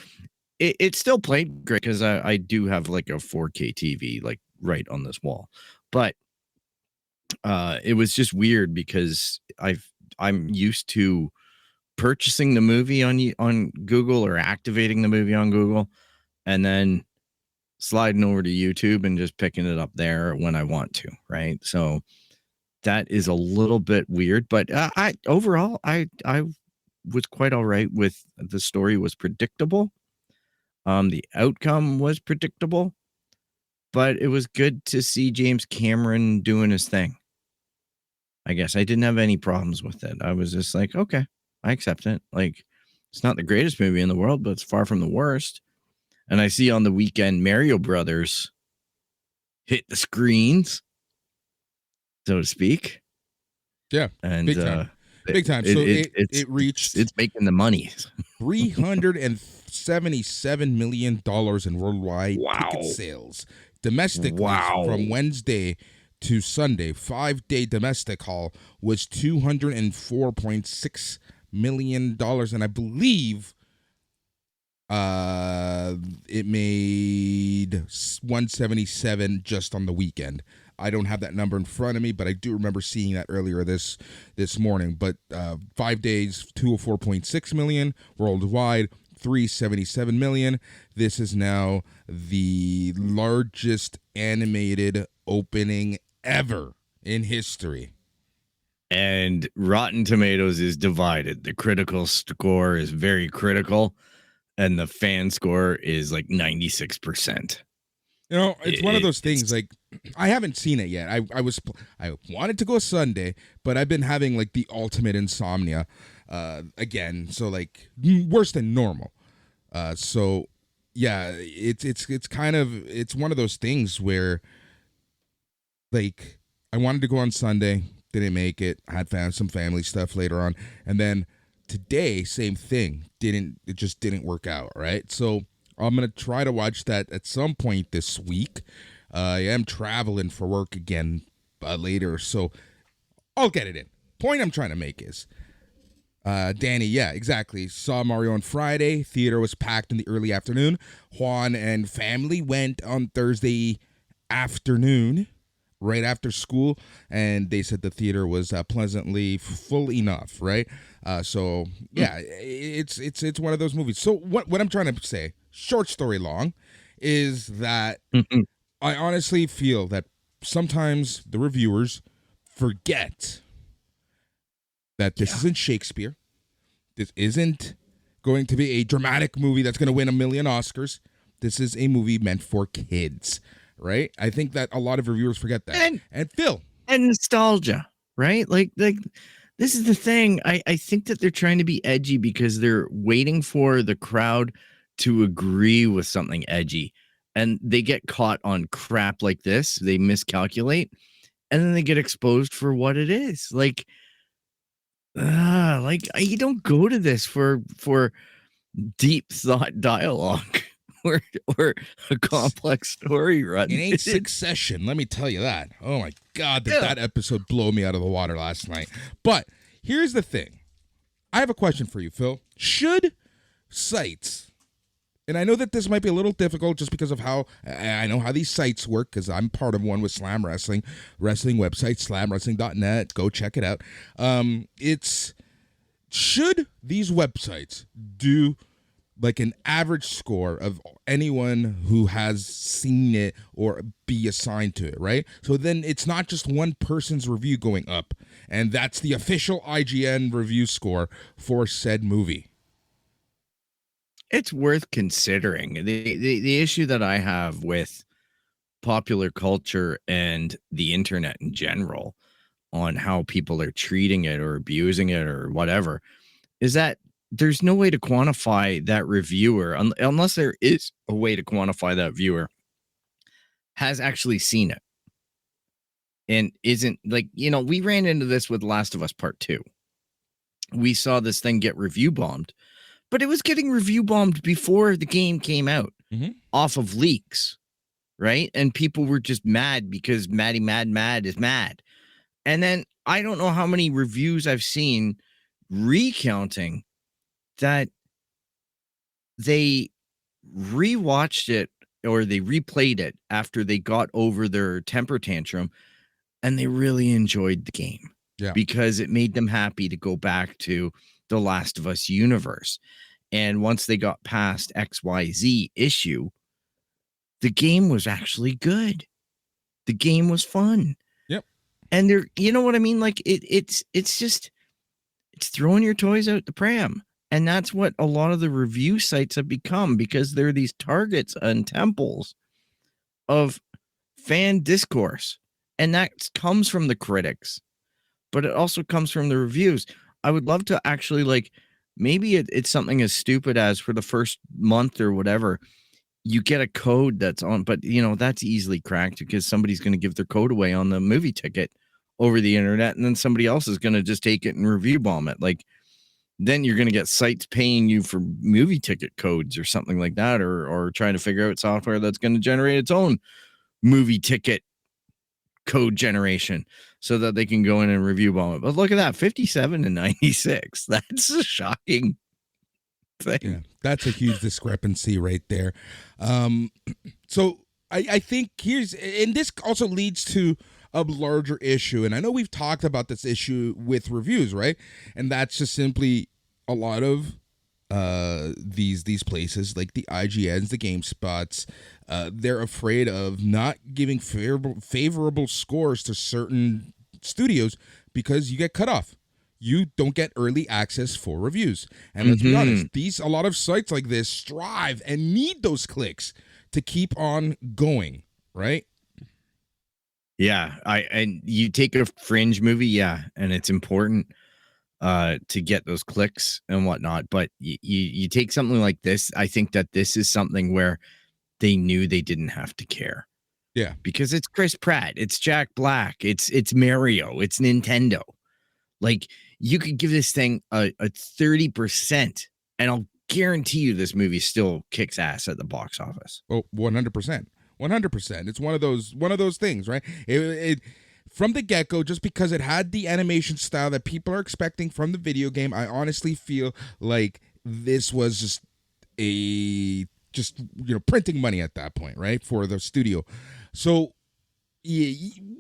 It still played great because I do have like a 4K TV like right on this wall, but it was just weird because I'm used to purchasing the movie on Google or activating the movie on Google and then sliding over to YouTube and just picking it up there when I want to, right? So that is a little bit weird, but I overall was quite all right with the story. Was predictable. The outcome was predictable, but it was good to see James Cameron doing his thing. I guess I didn't have any problems with it. I was just like, okay, I accept it. Like, it's not the greatest movie in the world, but it's far from the worst. And I see on the weekend Mario Brothers hit the screens, so to speak. Yeah, and big time. Big time. So it reached. It's making the money. $377 million in worldwide ticket sales domestically from Wednesday to Sunday. 5-day domestic haul was $204.6 million, and I believe it made $177 just on the weekend. I don't have that number in front of me, but I do remember seeing that earlier this morning. But 5 days, 204.6 million worldwide, 377 million. This is now the largest animated opening ever in history. And Rotten Tomatoes is divided. The critical score is very critical, and the fan score is like 96%. It's one of those things. Like, I haven't seen it yet. I wanted to go Sunday, but I've been having like the ultimate insomnia again. So like worse than normal. So yeah, it's one of those things where like I wanted to go on Sunday, didn't make it. I had found some family stuff later on, and then today same thing. It just didn't work out. Right. So I'm going to try to watch that at some point this week. I am traveling for work again later, so I'll get it in. Point I'm trying to make is, Danny, yeah, exactly. Saw Mario on Friday. Theater was packed in the early afternoon. Juan and family went on Thursday afternoon, right after school, and they said the theater was pleasantly full enough, right? So yeah, it's one of those movies. So what I'm trying to say, short story long, is that I honestly feel that sometimes the reviewers forget that this isn't Shakespeare. This isn't going to be a dramatic movie that's going to win 1 million Oscars. This is a movie meant for kids, right? I think that a lot of reviewers forget that. And Phil. And nostalgia, right? Like this is the thing. I think that they're trying to be edgy because they're waiting for the crowd to agree with something edgy. And they get caught on crap like this. They miscalculate. And then they get exposed for what it is. Like you don't go to this for deep thought dialogue or a complex story run. It ain't Succession, let me tell you that. Oh my God, did that episode blow me out of the water last night. But here's the thing. I have a question for you, Phil. Should sites, and I know that this might be a little difficult just because of how I know how these sites work, because I'm part of one with Slam Wrestling website, slamwrestling.net. Go check it out. Should these websites do like an average score of anyone who has seen it or be assigned to it, right? So then it's not just one person's review going up, and that's the official IGN review score for said movie. It's worth considering. The issue that I have with popular culture and the internet in general on how people are treating it or abusing it or whatever is that there's no way to quantify that reviewer unless there is a way to quantify that viewer has actually seen it and isn't like, we ran into this with Last of Us Part 2. We saw this thing get review bombed, but it was getting review bombed before the game came out off of leaks, right? And people were just mad because Maddie Mad is mad. And then I don't know how many reviews I've seen recounting that they rewatched it or they replayed it after they got over their temper tantrum and they really enjoyed the game because it made them happy to go back to the Last of Us universe. And once they got past XYZ issue, the game was actually good. The game was fun. Yep. And there, you know what I mean? Like it's throwing your toys out the pram. And that's what a lot of the review sites have become, because they're these targets and temples of fan discourse. And that comes from the critics, but it also comes from the reviews. I would love to actually maybe it's something as stupid as for the first month or whatever, you get a code that's on, but that's easily cracked because somebody's going to give their code away on the movie ticket over the internet. And then somebody else is going to just take it and review bomb it. Then you're going to get sites paying you for movie ticket codes or something like that, or trying to figure out software that's going to generate its own movie ticket code generation so that they can go in and review bomb it. But look at that, 57 and 96. That's a shocking thing. Yeah, that's a huge discrepancy right there. So I think and this also leads to a larger issue, and I know we've talked about this issue with reviews, right? And that's just simply a lot of these places like the IGNs, the GameSpots, they're afraid of not giving favorable scores to certain studios because you get cut off. You don't get early access for reviews. And let's be honest, a lot of sites like this strive and need those clicks to keep on going, right? Yeah, and you take a fringe movie, and it's important to get those clicks and whatnot. But you take something like this, I think that this is something where they knew they didn't have to care. Yeah, because it's Chris Pratt, it's Jack Black, it's Mario, it's Nintendo. You could give this thing a 30%, and I'll guarantee you this movie still kicks ass at the box office. Oh, 100%. 100%. It's one of those things, right? It from the get-go, just because it had the animation style that people are expecting from the video game, I honestly feel like this was just printing money at that point, right, for the studio. So,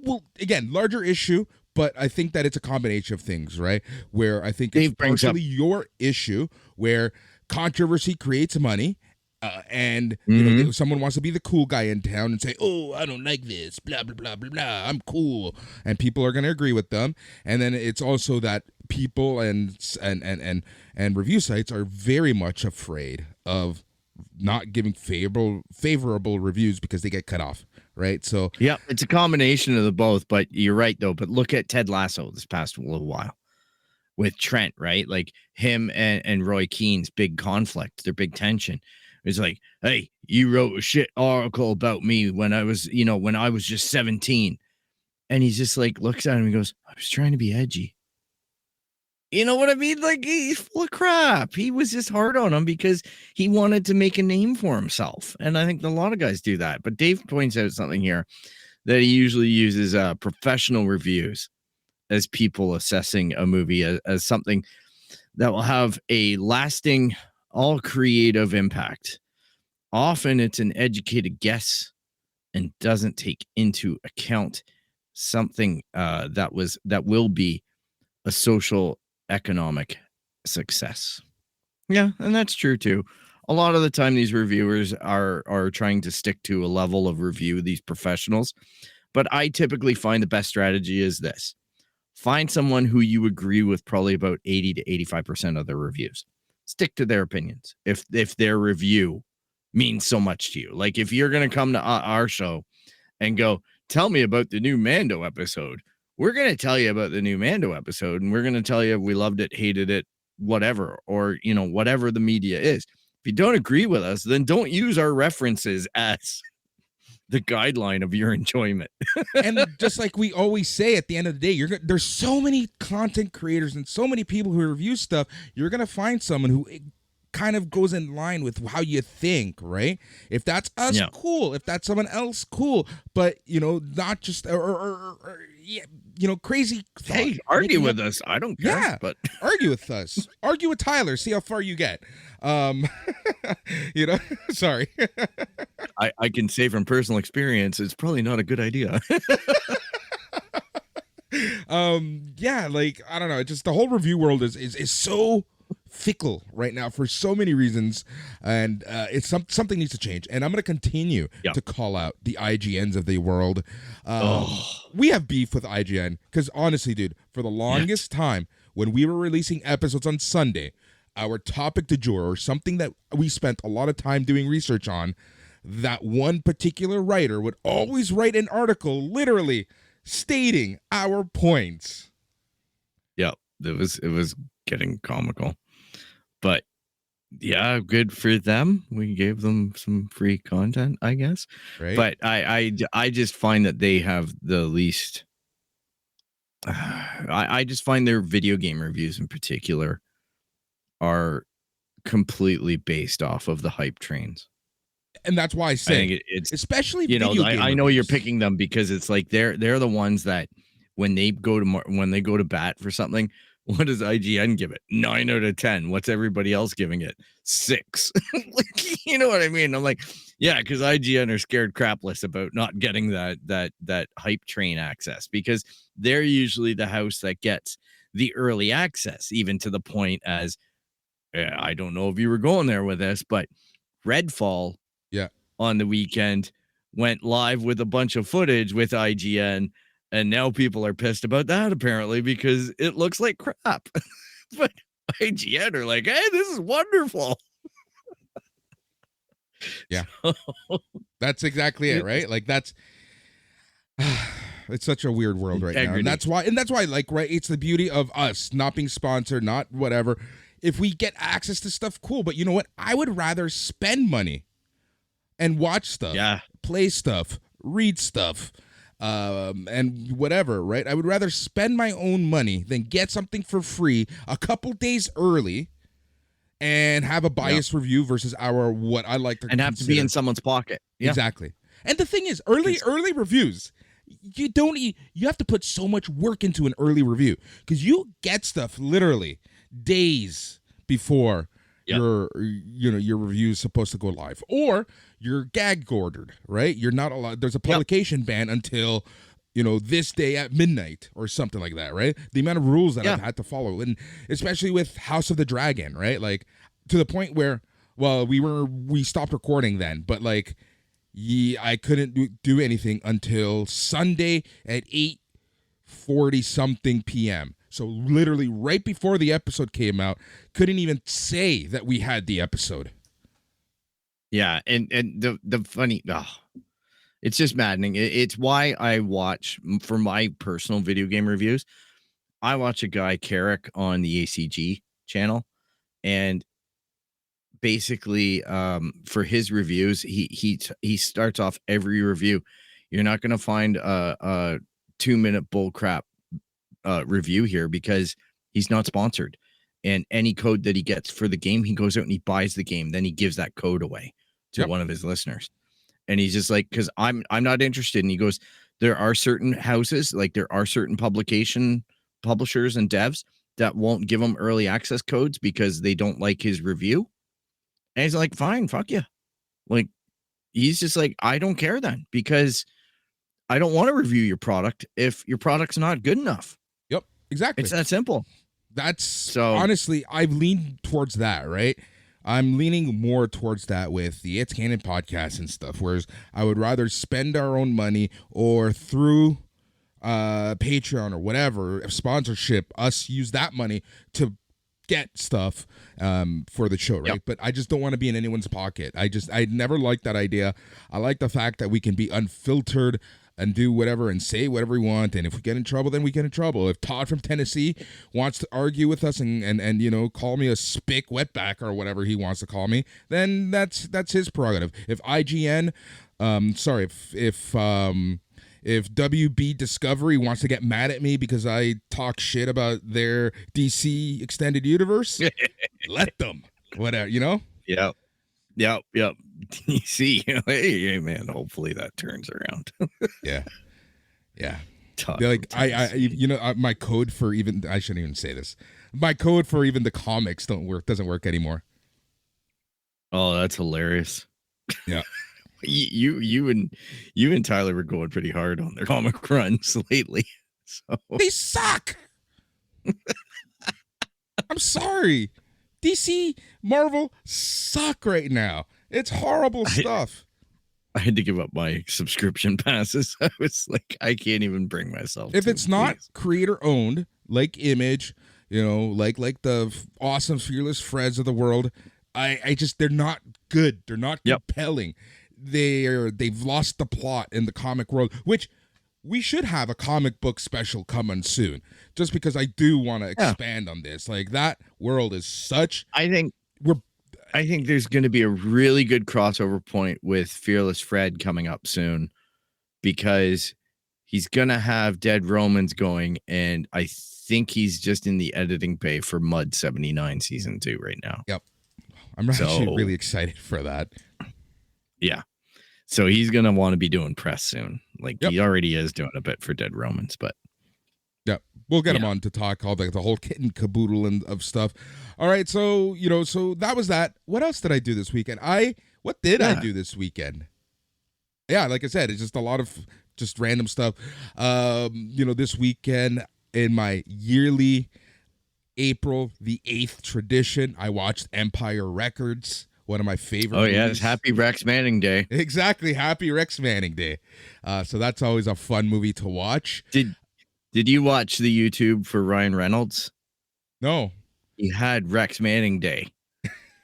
well, again, larger issue, but I think that it's a combination of things, right? Where I think it's partially your issue, where controversy creates money. And someone wants to be the cool guy in town and say, "Oh, I don't like this, blah blah blah blah blah. I'm cool," and people are going to agree with them. And then it's also that people and review sites are very much afraid of not giving favorable reviews because they get cut off, right? So yeah, it's a combination of the both. But you're right though. But look at Ted Lasso this past little while with Trent, right? Like him and Roy Keane's big conflict, their big tension. It's like, hey, you wrote a shit article about me when I was just 17. And he's just looks at him and goes, I was trying to be edgy. You know what I mean? He's full of crap. He was just hard on him because he wanted to make a name for himself. And I think a lot of guys do that. But Dave points out something here that he usually uses professional reviews as people assessing a movie as something that will have a lasting, all creative impact. Often it's an educated guess and doesn't take into account something that will be a social economic success. Yeah, and that's true too. A lot of the time these reviewers are trying to stick to a level of review, these professionals. But I typically find the best strategy is this. Find someone who you agree with probably about 80 to 85% of their reviews. Stick to their opinions. If their review means so much to you. Like if you're going to come to our show and go, tell me about the new Mando episode. We're going to tell you about the new Mando episode, and we're going to tell you if we loved it, hated it, whatever, or, you know, whatever the media is. If you don't agree with us, then don't use our references as the guideline of your enjoyment. And just like we always say at the end of the day, there's so many content creators and so many people who review stuff. You're going to find someone who kind of goes in line with how you think, right? If that's us, cool. If that's someone else, cool. But, you know, not just you know, crazy thought. Hey, argue with us. I don't care. Yeah, but argue with us. Argue with Tyler. See how far you get. You know, sorry. I can say from personal experience, it's probably not a good idea. Yeah, like I don't know. Just the whole review world is so fickle right now for so many reasons, and it's something needs to change. And I'm going to continue to call out the IGNs of the world. We have beef with IGN because honestly, dude, for the longest time when we were releasing episodes on Sunday, our topic du jour, or something that we spent a lot of time doing research on, that one particular writer would always write an article literally stating our points. Yeah, it was getting comical. But yeah, good for them. We gave them some free content, I guess. Right. But I just find that they have the least I just find their video game reviews in particular are completely based off of the hype trains. And that's why I say it's especially, you know, I know you're picking them because it's like they're the ones that when they go to bat for something, what does IGN give it? 9 out of 10. What's everybody else giving it? 6. Like, you know what I mean? I'm like, yeah, because IGN are scared crapless about not getting that hype train access, because they're usually the house that gets the early access, even to the point as I don't know if you were going there with this, but Redfall on the weekend went live with a bunch of footage with IGN, and now people are pissed about that apparently because it looks like crap. But IGN are like, hey, this is wonderful. Yeah. So, that's exactly it, right? Like that's it's such a weird world right now. And that's why like, right, it's the beauty of us not being sponsored, not whatever. If we get access to stuff, cool. But you know what? I would rather spend money and watch stuff, play stuff, read stuff, and whatever, right? I would rather spend my own money than get something for free a couple days early and have a biased review versus what I like to and have to be in someone's pocket. Yeah. Exactly. And the thing is, early reviews, you have to put so much work into an early review because you get stuff literally days before your review is supposed to go live, or you're gag ordered, right? You're not allowed. There's a publication ban until this day at midnight or something like that, right? The amount of rules that I've had to follow, and especially with House of the Dragon, right? Like to the point where, well, we stopped recording then, but like, I couldn't do anything until Sunday at 8:40 something p.m. So literally right before the episode came out, couldn't even say that we had the episode. Yeah, and the funny, it's just maddening. It's why I watch, for my personal video game reviews, I watch a guy, Carrick, on the ACG channel, and basically for his reviews, he starts off every review. You're not going to find a 2-minute bullcrap review here because he's not sponsored, and any code that he gets for the game, he goes out and he buys the game, then he gives that code away to one of his listeners, and he's just like, because I'm not interested, and he goes, There are certain houses, like there are certain publishers and devs that won't give him early access codes because they don't like his review. And he's like, fine, fuck you. Like, he's just like, I don't care then, because I don't want to review your product if your product's not good enough. Yep, exactly. It's that simple. That's so honestly, I've leaned towards that, right? I'm leaning more towards that with the It's Canon podcast and stuff, whereas I would rather spend our own money or through Patreon or whatever, sponsorship, us use that money to get stuff for the show, right? Yep. But I just don't want to be in anyone's pocket. I never liked that idea. I like the fact that we can be unfiltered and do whatever and say whatever we want, and if we get in trouble, then we get in trouble. If Todd from Tennessee wants to argue with us and you know, call me a spick wetback or whatever he wants to call me, then that's his prerogative. If IGN, if WB Discovery wants to get mad at me because I talk shit about their DC extended universe, let them. Whatever, you know? Yep. DC, hey man, hopefully that turns around. Yeah. Like I you know, my code for even, I shouldn't even say this. My code for even the comics doesn't work anymore. Oh, that's hilarious. Yeah. You and Tyler were going pretty hard on their comic runs lately. So they suck. I'm sorry. DC, Marvel suck right now. It's horrible stuff. I had to give up my subscription passes. I was like, I can't even bring myself. If it's not creator owned, like Image, you know, like the awesome Fearless Freds of the world, I just, they're not good. They're not compelling. They've lost the plot in the comic world, which we should have a comic book special coming soon, just because I do want to expand on this. Like, that world is such. I think there's going to be a really good crossover point with Fearless Fred coming up soon, because he's going to have Dead Romans going, and I think he's just in the editing bay for Mud 79 season 2 right now. Yep. I'm actually really excited for that. Yeah. So he's going to want to be doing press soon. Like, he already is doing a bit for Dead Romans, but we'll get him on to talk all the whole kit and caboodle of stuff. All right. So, you know, so that was that. What else did I do this weekend? What did I do this weekend? Yeah. Like I said, it's just a lot of just random stuff. You know, this weekend in my yearly April the 8th tradition, I watched Empire Records. One of my favorite movies. It's Happy Rex Manning Day. Exactly, Happy Rex Manning Day. So that's always a fun movie to watch. Did you watch the YouTube for Ryan Reynolds? No. He had Rex Manning Day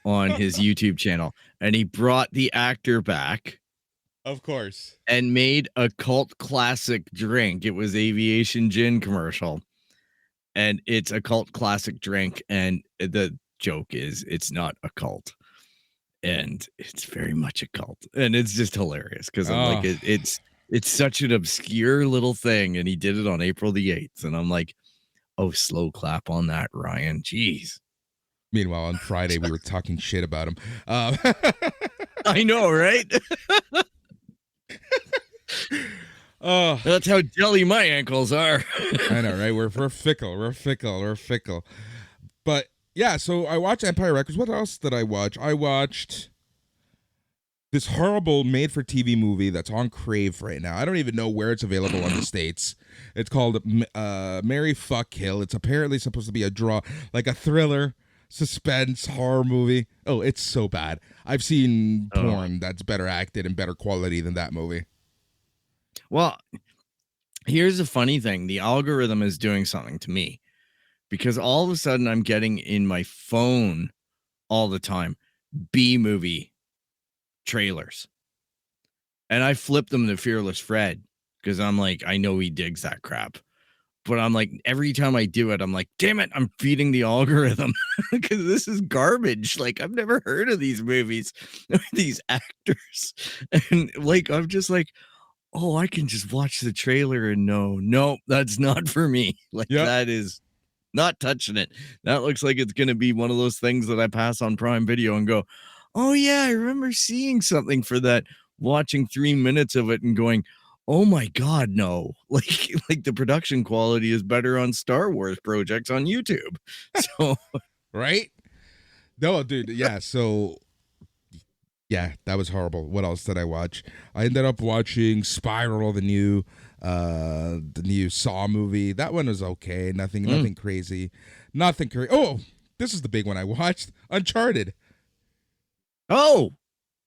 on his YouTube channel, and he brought the actor back. Of course. And made a cult classic drink. It was Aviation Gin commercial. And it's a cult classic drink, and the joke is it's not a cult. And it's very much a cult, and it's just hilarious because I'm like, it's such an obscure little thing, and he did it on April the 8th, and I'm like, oh, slow clap on that, Ryan. Jeez. Meanwhile, on Friday we were talking shit about him. I know, right? That's how jelly my ankles are. I know, right? We're fickle. But yeah, so I watched Empire Records. What else did I watch? I watched this horrible made-for-TV movie that's on Crave right now. I don't even know where it's available in the States. It's called Mary Fuck Kill. It's apparently supposed to be like a thriller, suspense, horror movie. Oh, it's so bad. I've seen porn that's better acted and better quality than that movie. Well, here's the funny thing. The algorithm is doing something to me. Because all of a sudden I'm getting in my phone all the time B-movie trailers. And I flip them to Fearless Fred because I'm like, I know he digs that crap. But I'm like, every time I do it, I'm like, damn it, I'm feeding the algorithm because this is garbage. Like, I've never heard of these movies, these actors. And like, I'm just like, oh, I can just watch the trailer and no, that's not for me. Like, that is not touching it. That looks like it's going to be one of those things that I pass on Prime Video and go, oh yeah, I remember seeing something for that, watching 3 minutes of it and going, oh my God, no. Like the production quality is better on Star Wars projects on YouTube. So Right? No, dude. Yeah. So, yeah, that was horrible. What else did I watch? I ended up watching Spiral, the new Saw movie. That one was okay. Nothing crazy. Nothing crazy. Oh, this is the big one I watched. Uncharted. oh,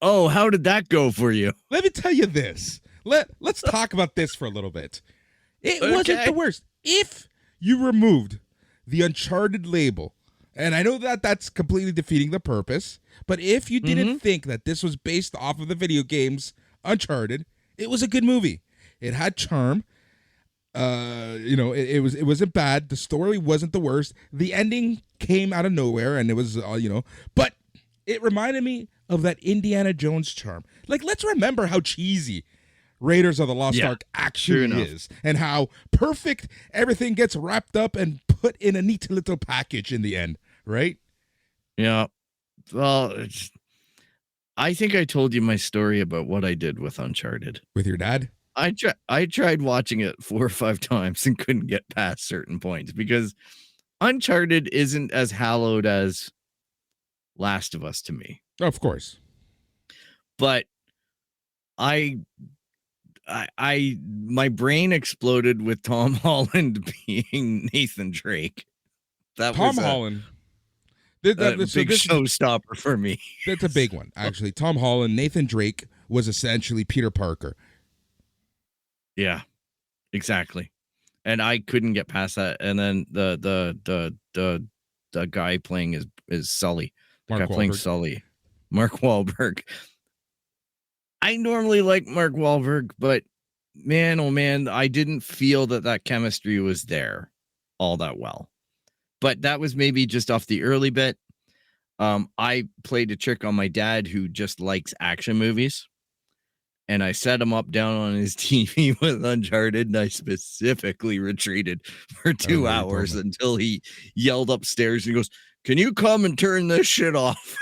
how did that go for you? Let me tell you this. Let's talk about this for a little bit. It wasn't the worst. If you removed the Uncharted label, and I know that that's completely defeating the purpose, but if you didn't think that this was based off of the video games Uncharted, it was a good movie. It had charm. It wasn't bad. The story wasn't the worst. The ending came out of nowhere, and it was but it reminded me of that Indiana Jones charm. Like, let's remember how cheesy Raiders of the Lost Ark actually is, and how perfect everything gets wrapped up and put in a neat little package in the end, right? Yeah. Well, I think I told you my story about what I did with Uncharted. With your dad? I tried watching it 4 or 5 times and couldn't get past certain points because Uncharted isn't as hallowed as Last of Us to me. Of course. But my brain exploded with Tom Holland being Nathan Drake. That Tom was Holland. Big showstopper for me. That's a big one, actually. Tom Holland, Nathan Drake was essentially Peter Parker. Yeah, exactly. And I couldn't get past that. And then the guy playing is Sully. Playing Sully, Mark Wahlberg. I normally like Mark Wahlberg, but man, oh man, I didn't feel that chemistry was there all that well. But that was maybe just off the early bit. I played a trick on my dad who just likes action movies. And I set him up down on his TV with Uncharted, and I specifically retreated for 2 hours until he yelled upstairs and he goes, "Can you come and turn this shit off?"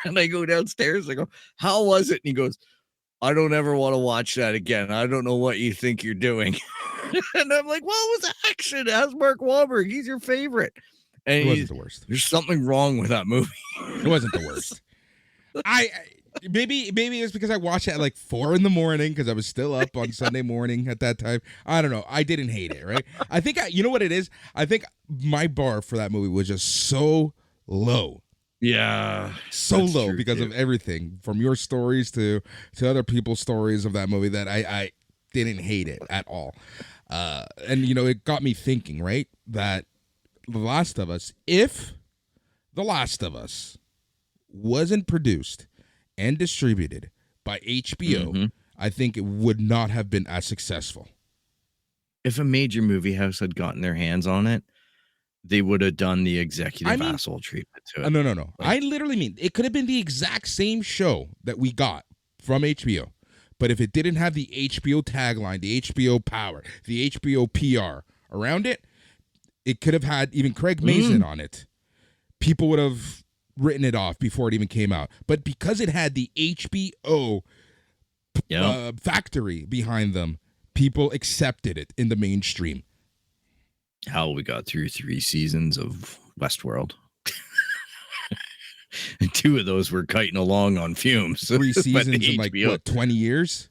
And I go downstairs. I go, "How was it?" And he goes, "I don't ever want to watch that again. I don't know what you think you're doing." And I'm like, "Well, it was action. It has Mark Wahlberg. He's your favorite." And it wasn't the worst. There's something wrong with that movie. It wasn't the worst. Maybe it's because I watched it at like 4 a.m. because I was still up on Sunday morning at that time. I don't know. I didn't hate it, right? I think you know what it is? I think my bar for that movie was just so low. Yeah. So low because of everything from your stories to other people's stories of that movie that I didn't hate it at all. And it got me thinking, right? That The Last of Us, if The Last of Us wasn't produced and distributed by HBO, I think it would not have been as successful. If a major movie house had gotten their hands on it, they would have done the executive asshole treatment to it. No. Like, I literally mean it could have been the exact same show that we got from HBO. But if it didn't have the HBO tagline, the HBO power, the HBO PR around it, it could have had even Craig Mazin on it. People would have written it off before it even came out. But because it had the HBO factory behind them, people accepted it in the mainstream. How we got through 3 seasons of Westworld. And 2 of those were kiting along on fumes. 3 seasons in like, what, 20 years?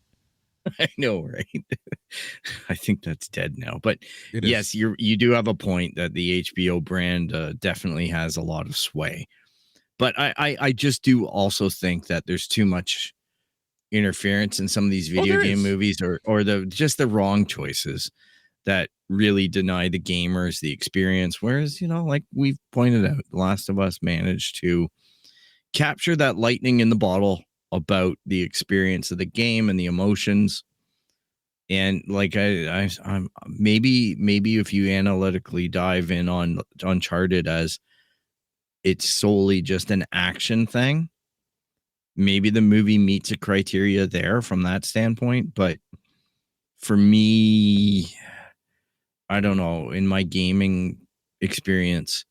I know, right? I think that's dead now. But it yes, you do have a point that the HBO brand definitely has a lot of sway. But I just do also think that there's too much interference in some of these video game movies or the wrong choices that really deny the gamers the experience. Whereas, like we've pointed out, The Last of Us managed to capture that lightning in the bottle about the experience of the game and the emotions. And like I'm maybe if you analytically dive in on Uncharted as it's solely just an action thing, maybe the movie meets a criteria there from that standpoint. But for me, I don't know, in my gaming experience,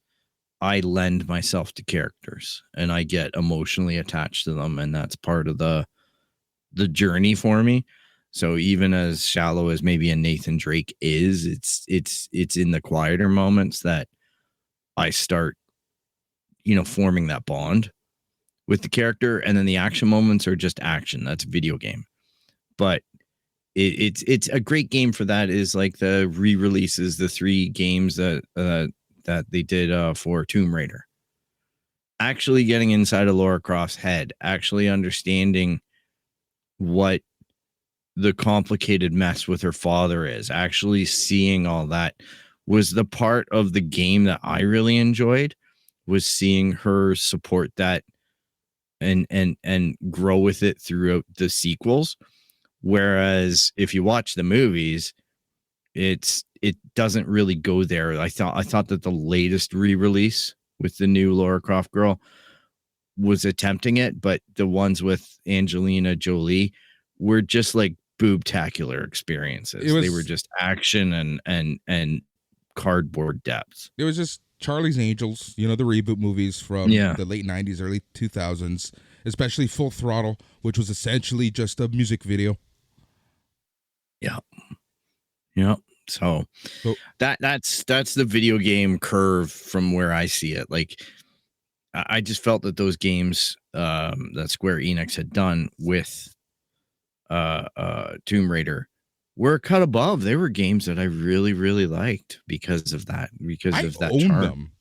I lend myself to characters and I get emotionally attached to them. And that's part of the journey for me. So even as shallow as maybe a Nathan Drake is, it's in the quieter moments that I start, forming that bond with the character. And then the action moments are just action. That's a video game. But it's a great game for that. Is like the re-releases, the 3 games that they did for Tomb Raider. Actually getting inside of Lara Croft's head, actually understanding what the complicated mess with her father is, actually seeing all that was the part of the game that I really enjoyed, was seeing her support that and grow with it throughout the sequels. Whereas if you watch the movies, it doesn't really go there. I thought that the latest re-release with the new Lara Croft girl was attempting it, but the ones with Angelina Jolie were just like boobtacular experiences. They were just action and cardboard depths. It was just Charlie's Angels, the reboot movies from the late 90s, early 2000s, especially Full Throttle, which was essentially just a music video. Yeah. So that's the video game curve from where I see it. Like, I just felt that those games that Square Enix had done with Tomb Raider were cut above. They were games that I really, really liked because of that. Because of that charm. Them.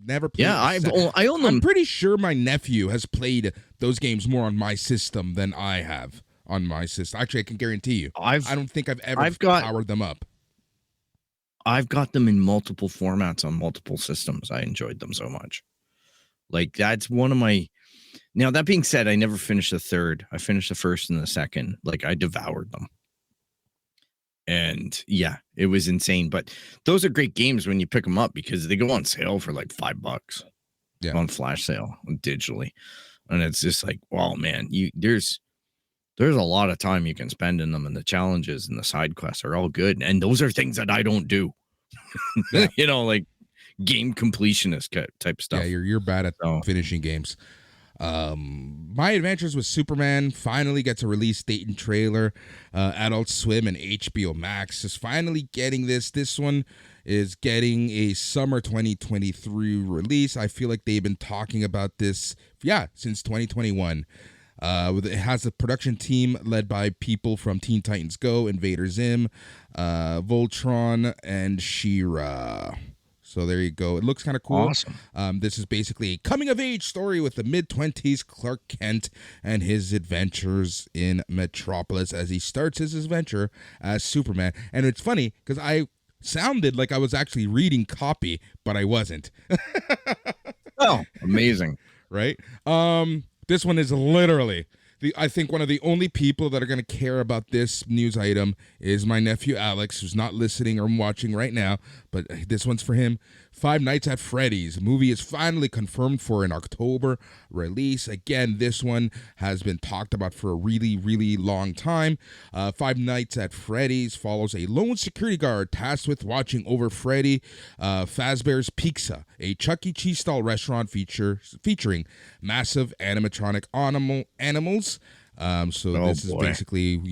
Never played. Yeah, I own them. I'm pretty sure my nephew has played those games more on my system than I have on my system. Actually, I can guarantee you. I don't think I've ever powered them up. I've got them in multiple formats on multiple systems. I enjoyed them so much. Like, that's one of my. Now, that being said, I never finished the third. I finished the first and the second. Like, I devoured them. And yeah, it was insane. But those are great games when you pick them up because they go on sale for like $5 on flash sale digitally. And it's just like, wow, man, there's a lot of time you can spend in them, and the challenges and the side quests are all good. And those are things that I don't do. Like game completionist type stuff. Yeah, you're bad at finishing games. My Adventures with Superman finally gets a release date and trailer. Adult Swim and HBO Max is finally getting this. This one is getting a summer 2023 release. I feel like they've been talking about this, since 2021. It has a production team led by people from Teen Titans Go, Invader Zim, Voltron, and She-Ra. So there you go. It looks kind of cool. Awesome. This is basically a coming-of-age story with the mid-20s Clark Kent and his adventures in Metropolis as he starts his adventure as Superman. And it's funny because I sounded like I was actually reading copy, but I wasn't. Oh, amazing. Right? This one is literally... I think one of the only people that are going to care about this news item is my nephew Alex, who's not listening or watching right now, but this one's for him. Five Nights at Freddy's movie is finally confirmed for an October release. Again, this one has been talked about for a really, really long time. Five Nights at Freddy's follows a lone security guard tasked with watching over Freddy Fazbear's Pizza, a Chuck E. Cheese style restaurant featuring massive animatronic animals. This is basically,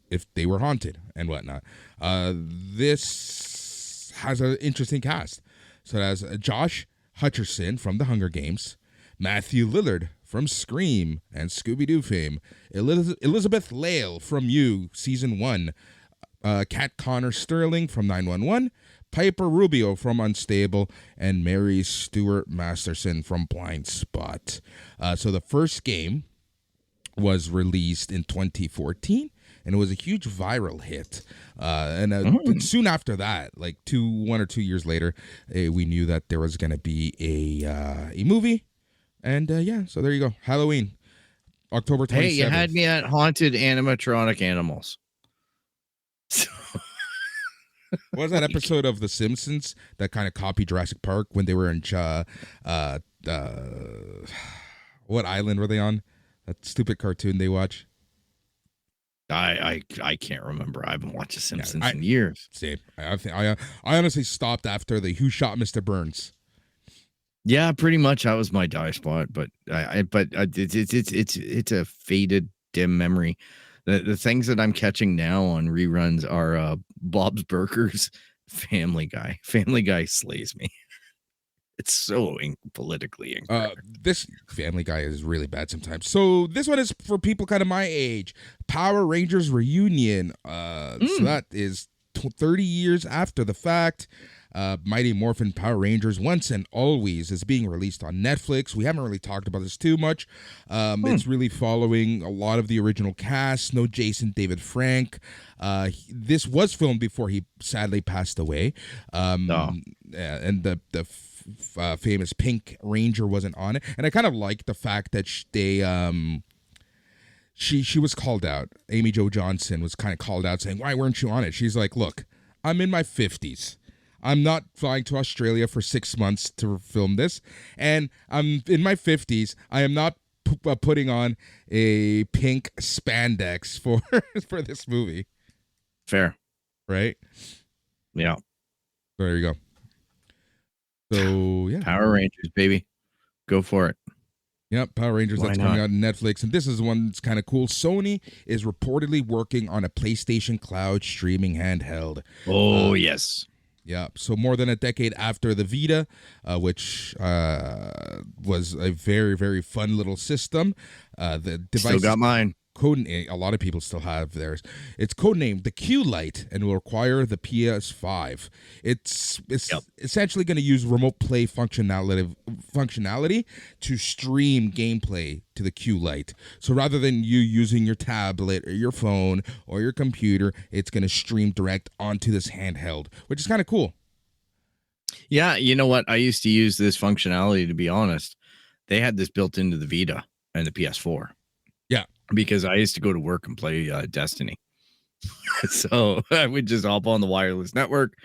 if they were haunted and whatnot. This has an interesting cast. So it has Josh Hutcherson from The Hunger Games, Matthew Lillard from Scream and Scooby-Doo fame, Elizabeth Lail from You, Season 1, Kat Connor Sterling from 911, Piper Rubio from Unstable, and Mary Stuart Masterson from Blind Spot. So the first game was released in 2014, and it was a huge viral hit. And soon after that, like 1 or 2 years later, we knew that there was going to be a movie. And so there you go. Halloween, October 27th. Hey, you had me at haunted animatronic animals. What was that episode of The Simpsons that kind of copied Jurassic Park when they were in what island were they on? That stupid cartoon they watch. I can't remember. I haven't watched The Simpsons in years. Same. I honestly stopped after the Who Shot Mr. Burns. Yeah, pretty much. That was my die spot, but it's a faded, dim memory. The things that I'm catching now on reruns are Bob's Burgers, Family Guy. Family Guy slays me. It's so politically incorrect. This Family Guy is really bad sometimes. So this one is for people kind of my age. Power Rangers Reunion. So that is 30 years after the fact. Mighty Morphin Power Rangers Once and Always is being released on Netflix. We haven't really talked about this too much. It's really following a lot of the original cast. No Jason David Frank. This was filmed before he sadly passed away. And the famous Pink Ranger wasn't on it. And I kind of like the fact that she was called out. Amy Jo Johnson was kind of called out saying, why weren't you on it? She's like, look, I'm in my 50s. I'm not flying to Australia for 6 months to film this. And I'm in my 50s. I am not putting on a pink spandex for this movie. Fair. Right? Yeah. There you go. So, yeah. Power Rangers, baby. Go for it. Yep, Power Rangers, that's coming out on Netflix. And this is one that's kind of cool. Sony is reportedly working on a PlayStation Cloud streaming handheld. Oh, yes. Yeah, so more than a decade after the Vita, which was a very, very fun little system. The device still got mine. A lot of people still have theirs. It's codenamed the Q Lite and will require the PS5. It's essentially going to use remote play functionality to stream gameplay to the Q Lite. So rather than you using your tablet or your phone or your computer, it's going to stream direct onto this handheld, which is kind of cool. Yeah, you know what? I used to use this functionality, to be honest. They had this built into the Vita and the PS4. Yeah. Because I used to go to work and play Destiny. So I would just hop on the wireless network,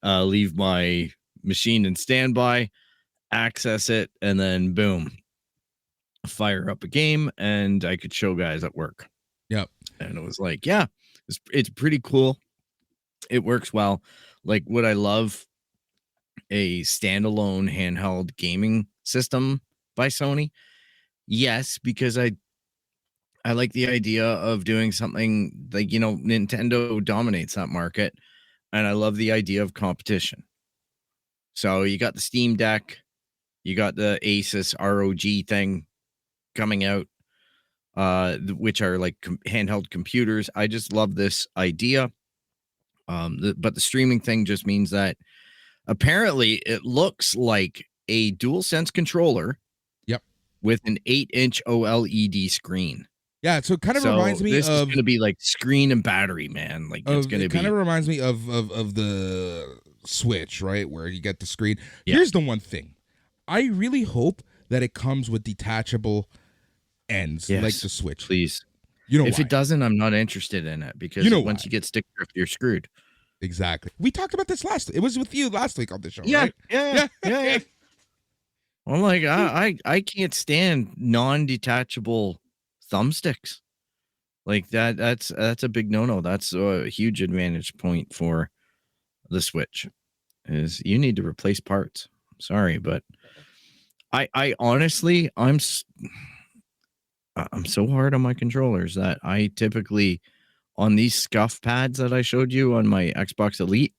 leave my machine in standby, access it, and then boom, fire up a game, and I could show guys at work. Yep. And it was like, yeah, it's pretty cool. It works well. Like, would I love a standalone handheld gaming system by Sony? Yes, because I like the idea of doing something like, Nintendo dominates that market, and I love the idea of competition. So you got the Steam Deck, you got the Asus ROG thing coming out, which are like handheld computers. I just love this idea. But the streaming thing just means that apparently it looks like a DualSense controller. Yep. With an 8-inch OLED screen. Yeah, so it kind of reminds me this is going to be like screen and battery, man. Like it's going to be. It kind of reminds me of the Switch, right, where you get the screen. Yeah. Here's the one thing: I really hope that it comes with detachable ends, like the Switch. Please, if it doesn't, I'm not interested in it because once you get stick drift, you're screwed. Exactly. We talked about this it was with you last week on the show, yeah, right? Yeah. I'm like, I can't stand non-detachable thumbsticks like that. That's a big no. That's a huge advantage point for the Switch is you need to replace parts. Sorry, but I honestly I'm so hard on my controllers that I typically on these scuff pads that I showed you on my Xbox Elite,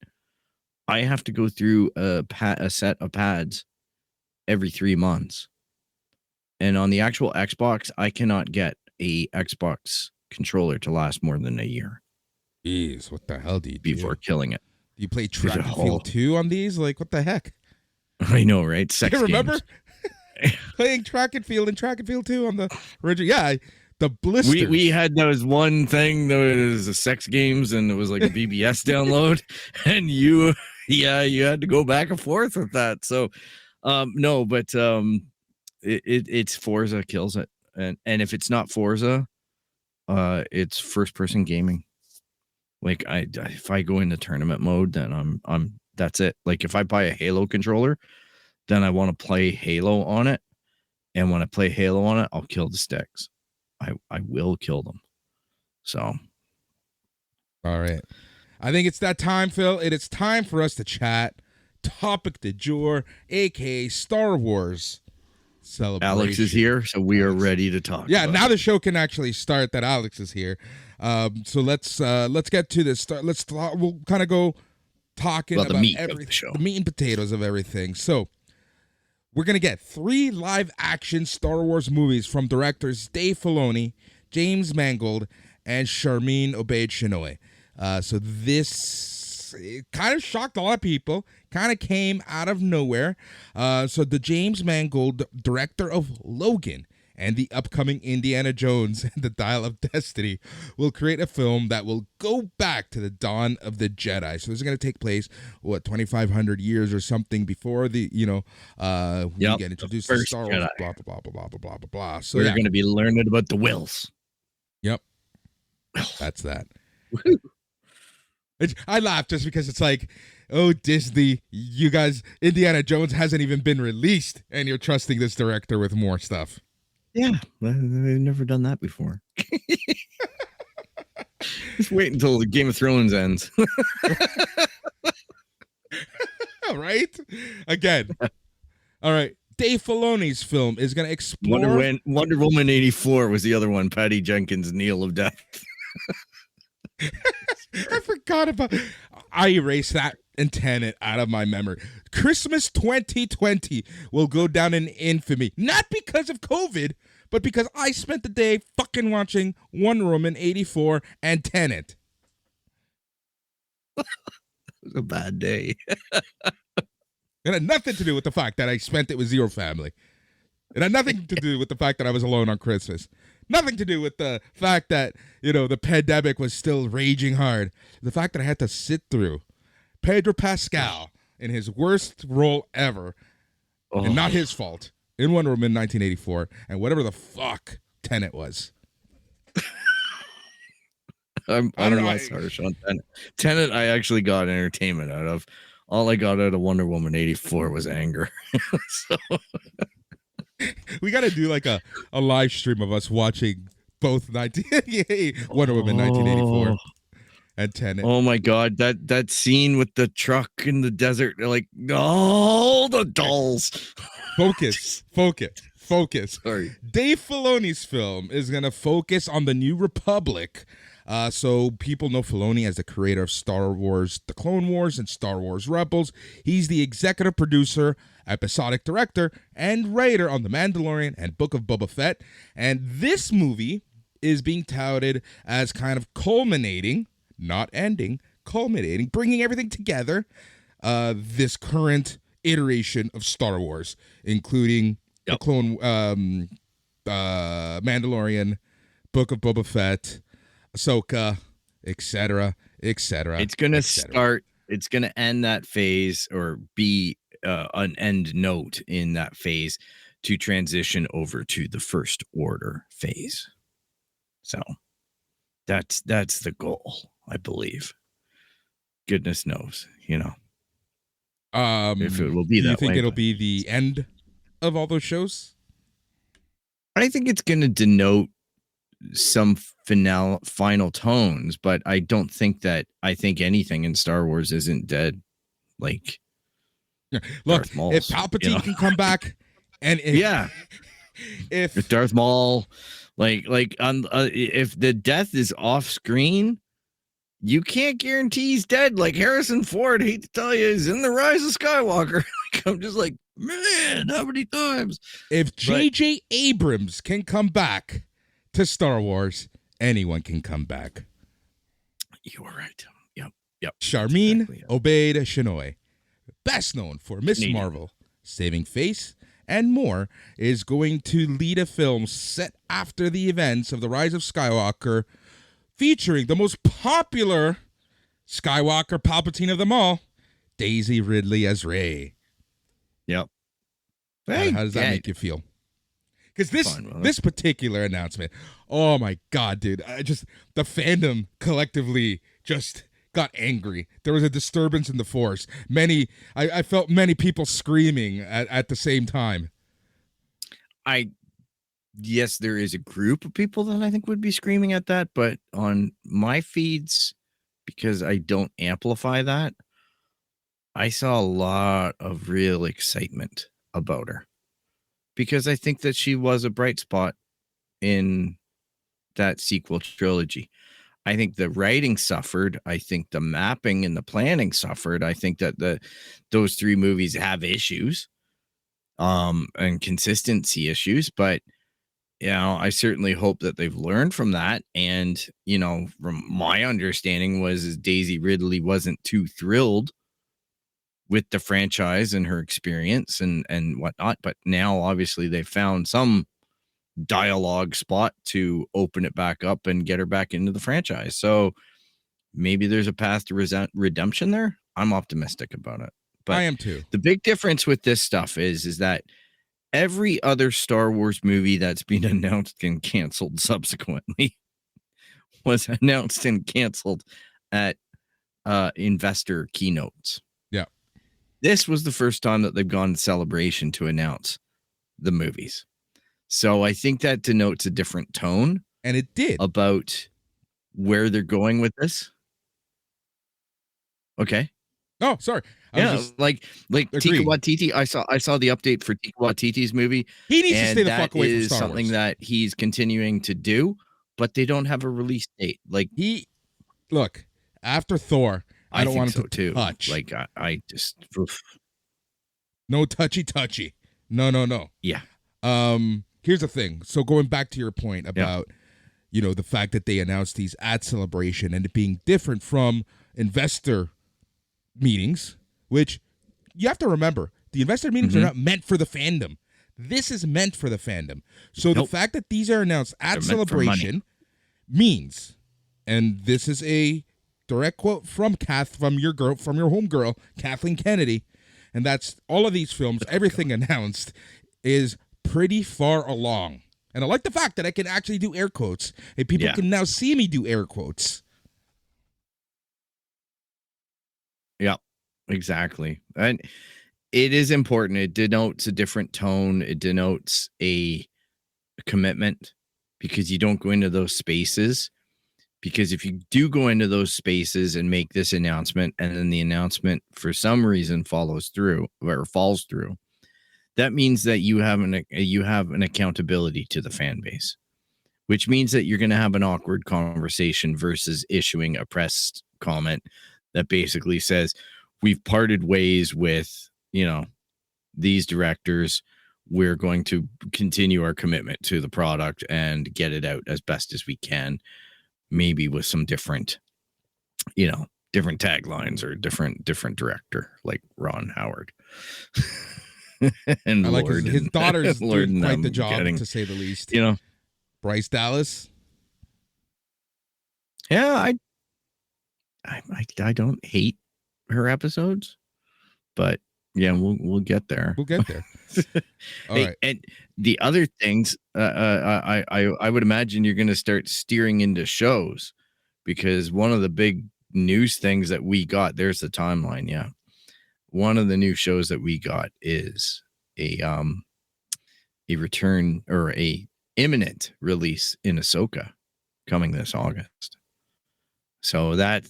I have to go through a set of pads every 3 months. And on the actual Xbox, I cannot get a Xbox controller to last more than a year. Jeez, what the hell do you before killing it? Do you play Track and Field 2 on these? Like, what the heck? I know, right? Sex you remember games. playing Track and Field 2 on the original? Yeah, the blisters. We had those one thing that was a sex games, and it was like a BBS download, and you had to go back and forth with that. So, no, but it's Forza kills it, and if it's not Forza, it's first person gaming. Like if I go into tournament mode, then I'm that's it. Like if I buy a Halo controller, then I want to play Halo on it, and when I play Halo on it, I'll kill the sticks. I will kill them. So, all right, I think it's that time, Phil. It is time for us to chat. Topic du jour, aka Star Wars. celebration. Alex is here, so we are ready to talk. Yeah, about now it. the show can actually start that Alex is here. So let's get to this. We'll kind of go talking About the about meat of everything, the show. the meat and potatoes of everything. So we're gonna get 3 live-action Star Wars movies from directors Dave Filoni, James Mangold, and Sharmeen Obaid-Chinoy. So this kind of shocked a lot of people. Kind of came out of nowhere. So the James Mangold, director of Logan and the upcoming Indiana Jones and the Dial of Destiny, will create a film that will go back to the dawn of the Jedi. So this is going to take place, 2,500 years or something before the, we get introduced to Star Wars, Jedi. blah, blah, blah, blah, blah, blah, blah, blah. So We're going to be learning about the Wills. Yep. That's that. I laugh just because it's like, oh, Disney, you guys, Indiana Jones hasn't even been released, and you're trusting this director with more stuff. Yeah, they've never done that before. Just wait until the Game of Thrones ends. Right? Again. All right. Dave Filoni's film is going to explore... Wonder Woman 84 was the other one. Patty Jenkins' Kneel of Death. I forgot about... I erased that and Tenet out of my memory. Christmas 2020 will go down in infamy. Not because of COVID, but because I spent the day fucking watching Wonder Woman 84 and Tenet. It was a bad day. It had nothing to do with the fact that I spent it with Zero Family. It had nothing to do with the fact that I was alone on Christmas. Nothing to do with the fact that, the pandemic was still raging hard. The fact that I had to sit through Pedro Pascal in his worst role ever, and not his fault, in Wonder Woman 1984, and whatever the fuck Tenet was. I'm less harsh on Tenet. Tenet, I actually got entertainment out of. All I got out of Wonder Woman 84 was anger. So we got to do like a live stream of us watching both Wonder Woman 1984 and Tenet. Oh my God, that scene with the truck in the desert, they're like, oh, the dolls. Focus. Sorry. Dave Filoni's film is going to focus on the New Republic. So people know Filoni as the creator of Star Wars, The Clone Wars, and Star Wars Rebels. He's the executive producer, episodic director, and writer on The Mandalorian and Book of Boba Fett. And this movie is being touted as kind of culminating, not ending, culminating, bringing everything together, this current iteration of Star Wars, including The Clone, Mandalorian, Book of Boba Fett, Ahsoka, etc. It's gonna start. It's gonna end that phase, or be an end note in that phase, to transition over to the First Order phase. So that's the goal, I believe. Goodness knows, if it will be that way. Do you think it'll be the end of all those shows? I think it's gonna denote some final tones, but I don't think that. I think anything in Star Wars isn't dead. Like, look, if Palpatine can come back, and if Darth Maul, if the death is off screen, you can't guarantee he's dead. Like Harrison Ford, hate to tell you, is in The Rise of Skywalker. I'm just like, man, how many times? If J.J. Abrams can come back to Star Wars, anyone can come back. You were right. Yep. Sharmeen Obaid-Chinoy, best known for Miss Marvel, Saving Face, and more, is going to lead a film set after the events of The Rise of Skywalker, featuring the most popular Skywalker Palpatine of them all, Daisy Ridley as Rey. Yep. How does that make you feel? Because this particular announcement, oh my God, dude, the fandom collectively just got angry. There was a disturbance in the force. I felt many people screaming at the same time. Yes, there is a group of people that I think would be screaming at that, but on my feeds, because I don't amplify that, I saw a lot of real excitement about her. because I think that she was a bright spot in that sequel trilogy. I think the writing suffered. I think the mapping and the planning suffered. I think that those three movies have issues, and consistency issues, but I certainly hope that they've learned from that. And, from my understanding is Daisy Ridley wasn't too thrilled with the franchise and her experience and whatnot. But now obviously they found some dialogue spot to open it back up and get her back into the franchise. So maybe there's a path to redemption there. I'm optimistic about it. But I am too. The big difference with this stuff is that every other Star Wars movie that's been announced and canceled subsequently was announced and canceled at investor keynotes. Yeah. This was the first time that they've gone to Celebration to announce the movies. So I think that denotes a different tone. And it did. About where they're going with this. Okay. Oh, sorry. Like Taika Waititi. I saw the update for Taika Waititi's movie. He needs to stay the fuck away from Star Wars. That is something that he's continuing to do, but they don't have a release date. Like look, after Thor, I don't want him to touch. Like I just no touchy. No. Yeah. Here's the thing. So going back to your point about the fact that they announced these at Celebration and it being different from investor meetings, which you have to remember, the investor meetings are not meant for the fandom. This is meant for the fandom. So the fact that these are announced at Celebration means, and this is a direct quote from your homegirl, Kathleen Kennedy, and that's all of these films, everything announced is pretty far along. And I like the fact that I can actually do air quotes, and people can now see me do air quotes. Yeah, exactly. And it is important. It denotes a different tone. It denotes a commitment, because you don't go into those spaces. Because if you do go into those spaces and make this announcement, and then the announcement for some reason falls through, that means that you have an accountability to the fan base, which means that you're going to have an awkward conversation versus issuing a press comment that basically says, we've parted ways with, these directors. We're going to continue our commitment to the product and get it out as best as we can, maybe with some different taglines or different director, like Ron Howard. And I like his daughter's doing quite the job, to say the least. Bryce Dallas. Yeah, I don't hate her episodes, but we'll get there. We'll get there. All right. And the other things, I would imagine you're going to start steering into shows, because one of the big news things that we got, there's the timeline. Yeah. One of the new shows that we got is a return, or a imminent release in Ahsoka coming this August. So that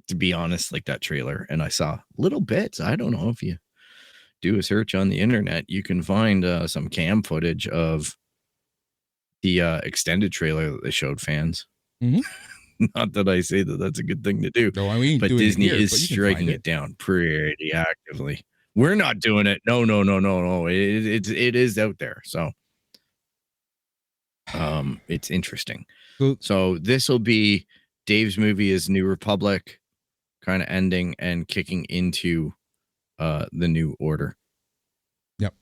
to be honest, like that trailer, and I saw little bits. I don't know if you do a search on the internet, you can find some cam footage of the extended trailer that they showed fans. Mm-hmm. Not that I say that that's a good thing to do, but Disney is striking it down pretty actively. We're not doing it. No. It is out there. So it's interesting. So this will be Dave's movie is New Republic kind of ending and kicking into the New Order. Yep.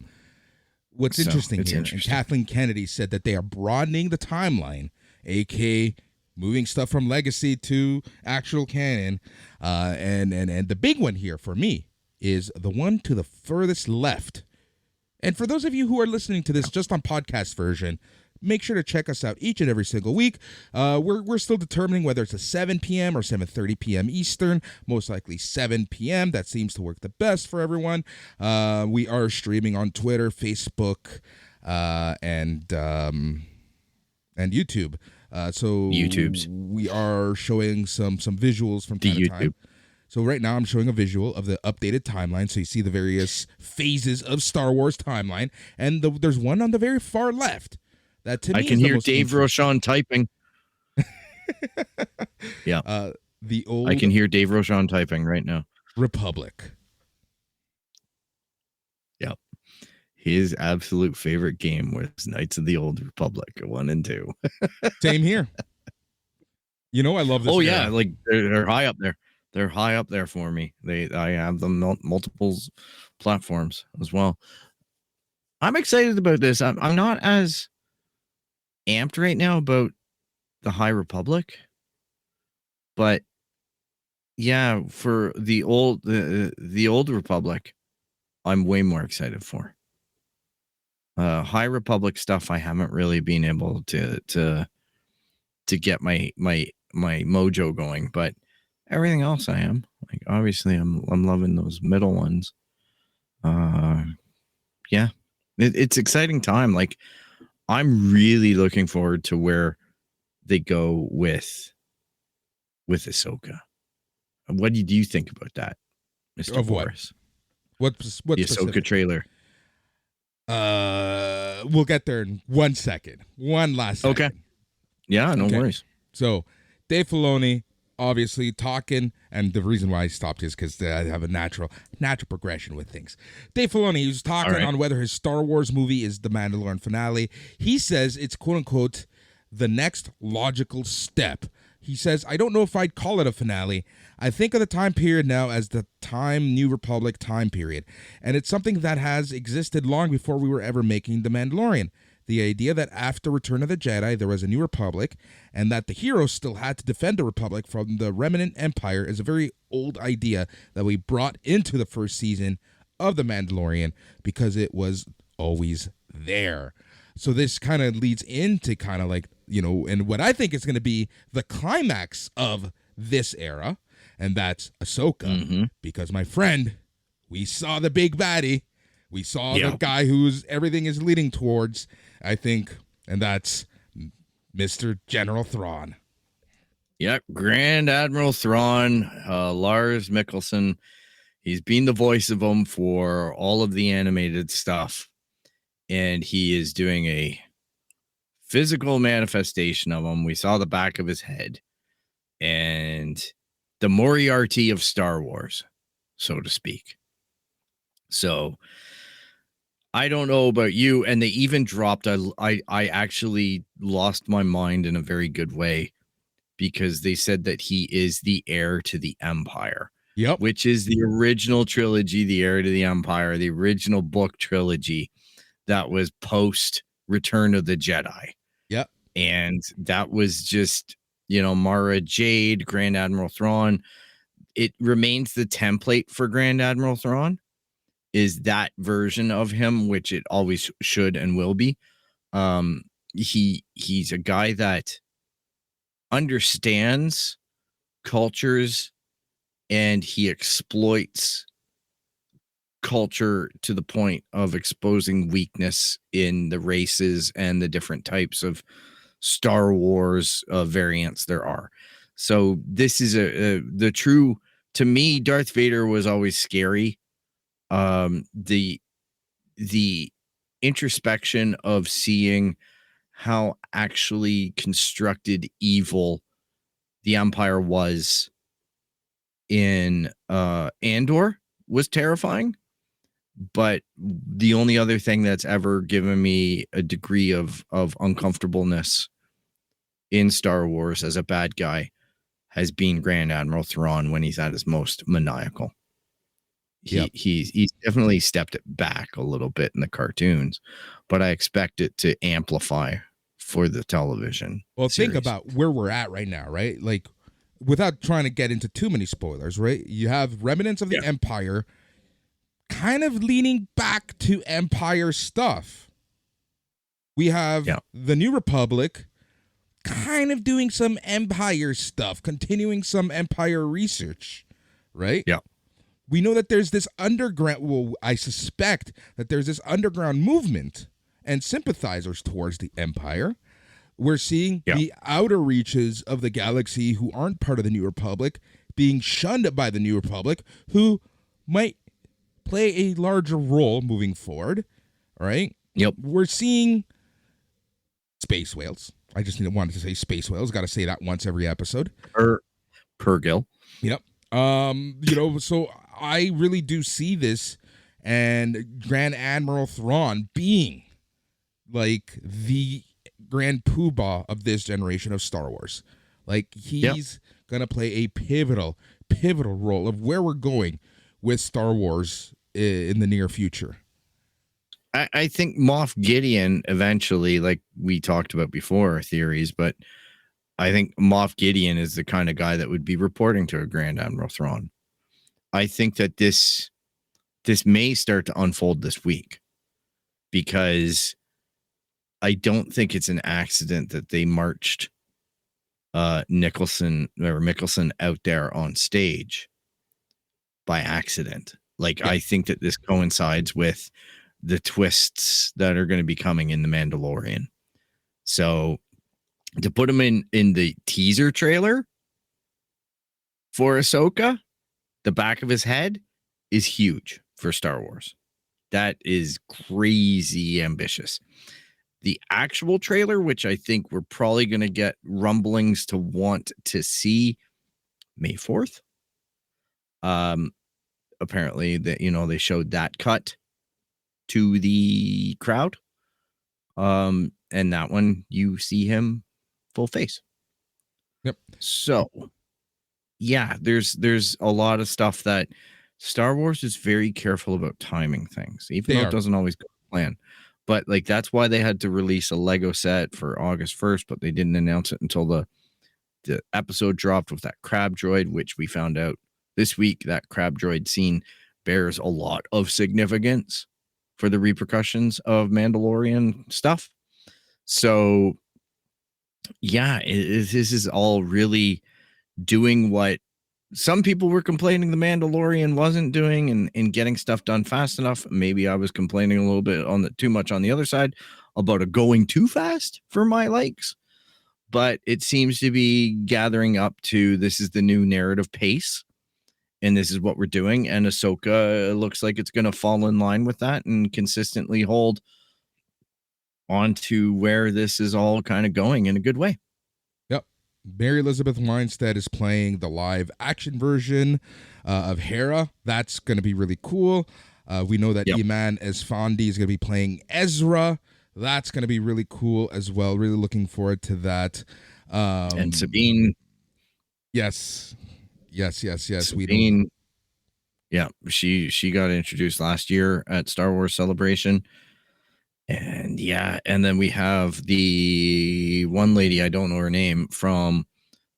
What's interesting here, and Kathleen Kennedy said that they are broadening the timeline, aka moving stuff from legacy to actual canon. And the big one here for me is the one to the furthest left. And for those of you who are listening to this just on podcast version, make sure to check us out each and every single week. We're still determining whether it's a 7 p.m. or 7:30 p.m. Eastern. Most likely 7 p.m. That seems to work the best for everyone. We are streaming on Twitter, Facebook, and YouTube. So YouTube's. we are showing some visuals from time to time. So right now I'm showing a visual of the updated timeline. So you see the various phases of Star Wars timeline. And there's one on the very far left that to me I can is the hear most Dave Rochon typing. Yeah. The old I can hear Dave Rochon typing right now. Republic. Yep. His absolute favorite game was Knights of the Old Republic 1 and 2. Same here. You know, I love this. Oh yeah, like they're high up there. They're high up there for me. I have them multiple platforms as well. I'm excited about this. I'm not as amped right now about the High Republic, but yeah, for the old Republic, I'm way more excited for. High Republic stuff, I haven't really been able to get my mojo going, but everything else I am. Like obviously I'm loving those middle ones. Yeah. It's exciting time. Like I'm really looking forward to where they go with Ahsoka. What do you think about that, Mr. Of Boris? What The specific? Ahsoka trailer. We'll get there in 1 second. One last second. Okay. Yeah, no worries. So, Dave Filoni, obviously talking, and the reason why I stopped is because I have a natural progression with things. Dave Filoni was talking on whether his Star Wars movie is the Mandalorian finale. He says it's quote unquote the next logical step. He says, I don't know if I'd call it a finale. I think of the time period now as the New Republic time period. And it's something that has existed long before we were ever making The Mandalorian. The idea that after Return of the Jedi, there was a New Republic, and that the heroes still had to defend the Republic from the remnant Empire is a very old idea that we brought into the first season of The Mandalorian because it was always there. So this kind of leads into kind of like, you know, and what I think is going to be the climax of this era, and that's Ahsoka. Because, my friend, we saw the big baddie. We saw the guy who's everything is leading towards, I think, and that's Mr. General Thrawn. Yep, Grand Admiral Thrawn, Lars Mikkelsen. He's been the voice of him for all of the animated stuff. And he is doing a physical manifestation of him. We saw the back of his head. And the Moriarty of Star Wars, so to speak. So I don't know about you. And they even dropped, I actually lost my mind in a very good way because they said that he is the heir to the Empire. Yep. Which is the original trilogy, The Heir to the Empire, the original book trilogy that was post Return of the Jedi. Yep. And that was just, you know, Mara Jade, Grand Admiral Thrawn. It remains the template for Grand Admiral Thrawn is that version of him, which it always should and will be. He's a guy that understands cultures and he exploits culture to the point of exposing weakness in the races and the different types of Star Wars variants there are. So this is the true, to me, Darth Vader was always scary. The introspection of seeing how actually constructed evil the Empire was in Andor was terrifying. But the only other thing that's ever given me a degree of uncomfortableness in Star Wars as a bad guy has been Grand Admiral Thrawn when he's at his most maniacal. He's definitely stepped it back a little bit in the cartoons, but I expect it to amplify for the television. Well, series. think about where we're at right now, right? Like, without trying to get into too many spoilers, right? You have remnants of the Empire kind of leaning back to Empire stuff. We have the New Republic kind of doing some Empire stuff, continuing some Empire research, right? Yeah. We know that there's this underground, well, I suspect that there's this underground movement and sympathizers towards the Empire. We're seeing the outer reaches of the galaxy who aren't part of the New Republic being shunned by the New Republic, who might play a larger role moving forward. All right. Yep. We're seeing space whales. I just wanted to say space whales. Got to say that once every episode. Purrgil. Yep. So I really do see this and Grand Admiral Thrawn being like the grand poobah of this generation of Star Wars. Like he's going to play a pivotal role of where we're going with Star Wars in the near future. I think Moff Gideon eventually, like we talked about before, theories, but I think Moff Gideon is the kind of guy that would be reporting to a Grand Admiral Thrawn. I think that this may start to unfold this week, because I don't think it's an accident that they marched Mickelson out there on stage by accident. Like, I think that this coincides with the twists that are going to be coming in The Mandalorian. So to put him in the teaser trailer for Ahsoka, the back of his head is huge for Star Wars. That is crazy ambitious. The actual trailer, which I think we're probably going to get rumblings to want to see May 4th. Apparently that, they showed that cut to the crowd. And that one, you see him full face. Yep. So yeah, there's a lot of stuff that Star Wars is very careful about timing things, even though it doesn't always go to plan. But like, that's why they had to release a Lego set for August 1st, but they didn't announce it until the episode dropped with that crab droid, which we found out this week. That crab droid scene bears a lot of significance for the repercussions of Mandalorian stuff. So yeah, this is all really doing what some people were complaining the Mandalorian wasn't doing, and getting stuff done fast enough. Maybe I was complaining a little bit too much on the other side about it going too fast for my likes, but it seems to be gathering up to, this is the new narrative pace, and this is what we're doing. And Ahsoka looks like it's going to fall in line with that and consistently hold on to where this is all kind of going in a good way. Mary Elizabeth Winstead is playing the live action version of Hera. That's going to be really cool. We know that Iman Esfandi is going to be playing Ezra. That's going to be really cool as well. Really looking forward to that. And Sabine. Yes. Sabine, we know. Yeah, she got introduced last year at Star Wars Celebration. And and then we have the one lady, I don't know her name, from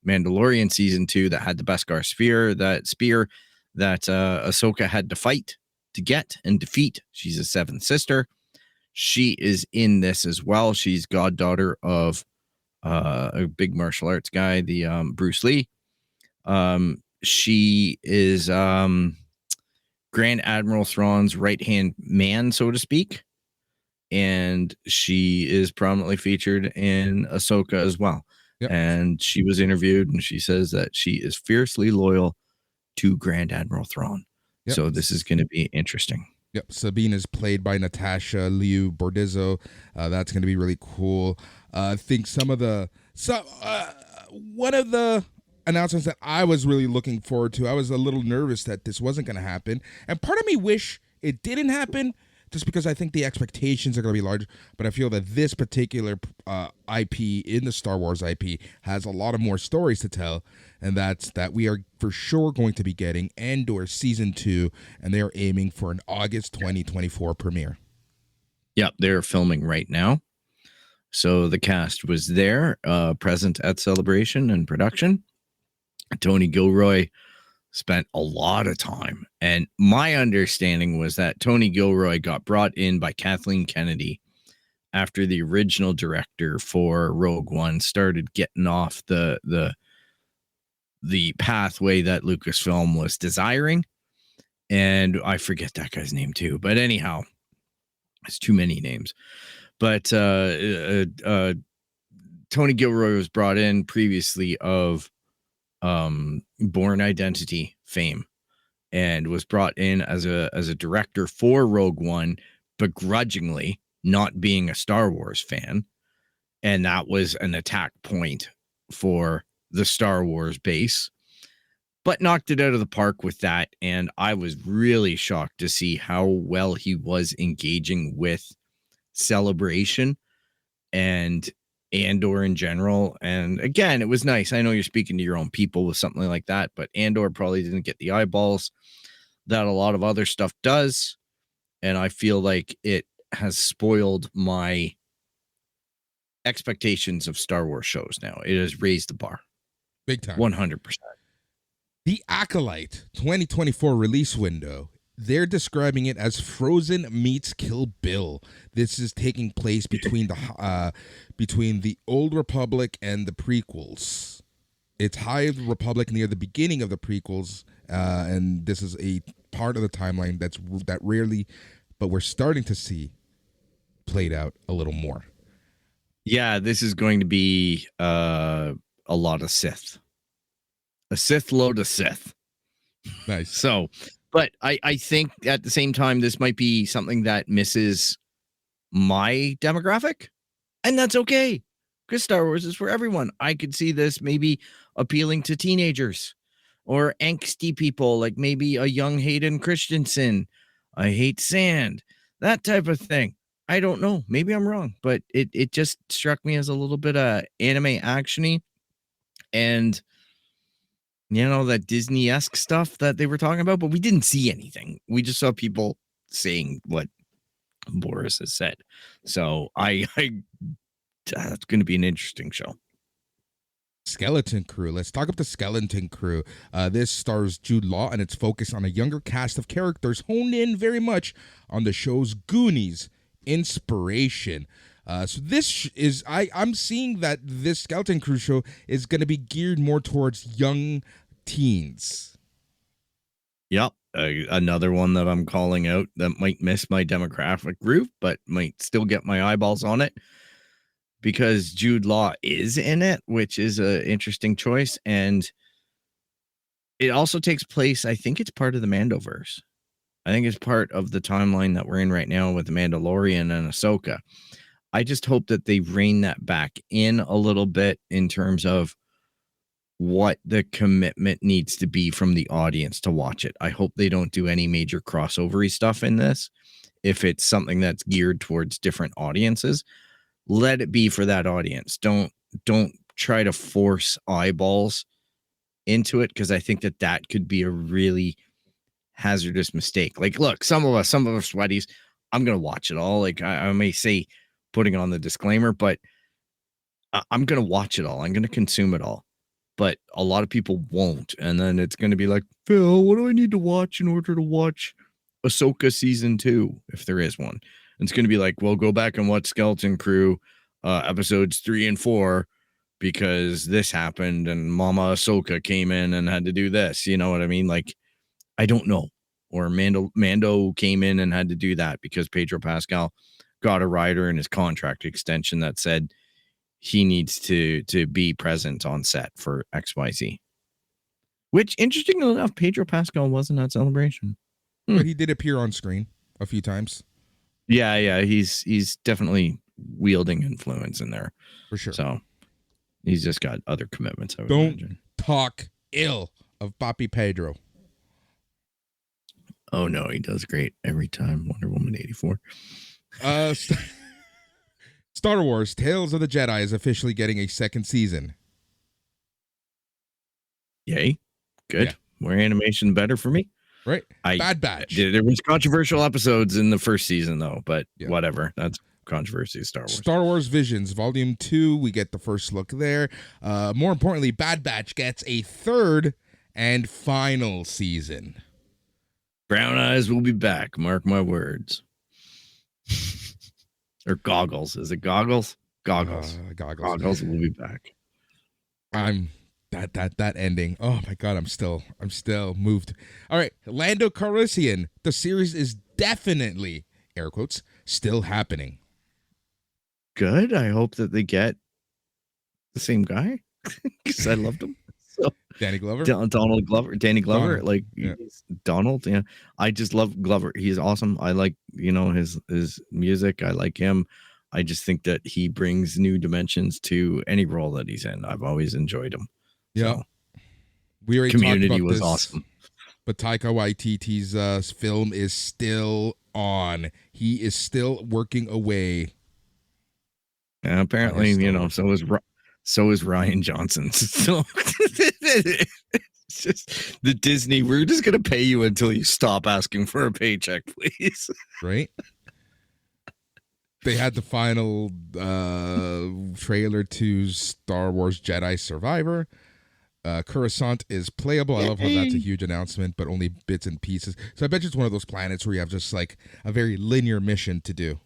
Mandalorian season 2 that had the Beskar spear that Ahsoka had to fight to get and defeat. She's a 7th sister. She is in this as well. She's goddaughter of a big martial arts guy, the Bruce Lee. She is Grand Admiral Thrawn's right-hand man, so to speak. And she is prominently featured in Ahsoka as well. Yep. And she was interviewed, and she says that she is fiercely loyal to Grand Admiral Thrawn. Yep. So this is going to be interesting. Yep. Sabine is played by Natasha Liu Bordizzo. That's going to be really cool. I think one of the announcements that I was really looking forward to, I was a little nervous that this wasn't going to happen. And part of me wish it didn't happen, just because I think the expectations are going to be large. But I feel that this particular IP in the Star Wars IP has a lot of more stories to tell. And that's that we are for sure going to be getting Andor Season 2. And they are aiming for an August 2024 premiere. Yep, they're filming right now. So the cast was there, present at Celebration and production. Tony Gilroy spent a lot of time. And my understanding was that Tony Gilroy got brought in by Kathleen Kennedy after the original director for Rogue One started getting off the pathway that Lucasfilm was desiring. And I forget that guy's name too. But anyhow, it's too many names. But Tony Gilroy was brought in previously of Bourne Identity fame, and was brought in as a director for Rogue One, begrudgingly, not being a Star Wars fan. And that was an attack point for the Star Wars base, but knocked it out of the park with that. And I was really shocked to see how well he was engaging with Celebration and Andor in general. And again, it was nice. I know you're speaking to your own people with something like that, but Andor probably didn't get the eyeballs that a lot of other stuff does. And I feel like it has spoiled my expectations of Star Wars shows now. It has raised the bar. Big time. 100%. The Acolyte 2024 release window. They're describing it as Frozen meets Kill Bill. This is taking place between the Old Republic and the prequels. It's High Republic near the beginning of the prequels, and this is a part of the timeline that rarely, but we're starting to see played out a little more. Yeah, this is going to be a lot of Sith. A Sith load of Sith. Nice. So, but I think at the same time, this might be something that misses my demographic, and that's okay, because Star Wars is for everyone. I could see this maybe appealing to teenagers or angsty people, like maybe a young Hayden Christensen. I hate sand, that type of thing. I don't know. Maybe I'm wrong, but it just struck me as a little bit of anime action-y, and you know, that Disney-esque stuff that they were talking about, but we didn't see anything. We just saw people saying what Boris has said. So that's going to be an interesting show. Skeleton Crew. Let's talk about the Skeleton Crew. This stars Jude Law, and it's focused on a younger cast of characters honed in very much on the show's Goonies inspiration. So this is, I'm seeing that this Skeleton Crew show is going to be geared more towards young teens. Yep. Another one that I'm calling out that might miss my demographic group, but might still get my eyeballs on it, because Jude Law is in it, which is an interesting choice. And it also takes place, I think it's part of the Mandoverse. I think it's part of the timeline that we're in right now with the Mandalorian and Ahsoka. I just hope that they rein that back in a little bit in terms of what the commitment needs to be from the audience to watch it. I hope they don't do any major crossover-y stuff in this. If it's something that's geared towards different audiences, let it be for that audience. Don't try to force eyeballs into it, because I think that could be a really hazardous mistake. Like, look, some of us sweaties, I'm going to watch it all. Like I may say putting on the disclaimer, but I'm going to watch it all. I'm going to consume it all. But a lot of people won't. And then it's going to be like, Phil, what do I need to watch in order to watch Ahsoka season 2, if there is one? And it's going to be like, well, go back and watch Skeleton Crew episodes 3 and 4, because this happened and Mama Ahsoka came in and had to do this. You know what I mean? Like, I don't know. Or Mando came in and had to do that because Pedro Pascal got a rider in his contract extension that said he needs to be present on set for XYZ. Which, interestingly enough, Pedro Pascal wasn't at Celebration. But he did appear on screen a few times. Yeah, he's definitely wielding influence in there. For sure. So he's just got other commitments. I would Don't imagine. talk ill of Papi Pedro. Oh, no, he does great every time. Wonder Woman 84. Star Wars Tales of the Jedi is officially getting a second season. Yay. Good. Yeah. More animation, better for me. Right. Bad Batch. There was controversial episodes in the first season, though, but yeah. Whatever. That's controversy of Star Wars. Star Wars Visions, Volume 2. We get the first look there. More importantly, Bad Batch gets a third and final season. Brown Eyes will be back. Mark my words. Or Goggles. Is it Goggles? Goggles. Goggles will be back. That ending. Oh my God, I'm still moved. All right, Lando Calrissian. The series is definitely, air quotes, still happening. Good. I hope that they get the same guy, because I loved him. So Danny Glover? Donald Glover. Danny Glover. Donald. Like Yeah. Donald. Yeah. I just love Glover. He's awesome. I like, his music. I like him. I just think that he brings new dimensions to any role that he's in. I've always enjoyed him. Yeah. So, We already Community talked about was this, awesome. But Taika Waititi's film is still on. He is still working away. And apparently, so is Ryan Johnson. So it's just the Disney. We're just gonna pay you until you stop asking for a paycheck, please. Right? They had the final trailer to Star Wars Jedi Survivor. Coruscant is playable. I love how that's a huge announcement, but only bits and pieces. So I bet you it's one of those planets where you have just like a very linear mission to do.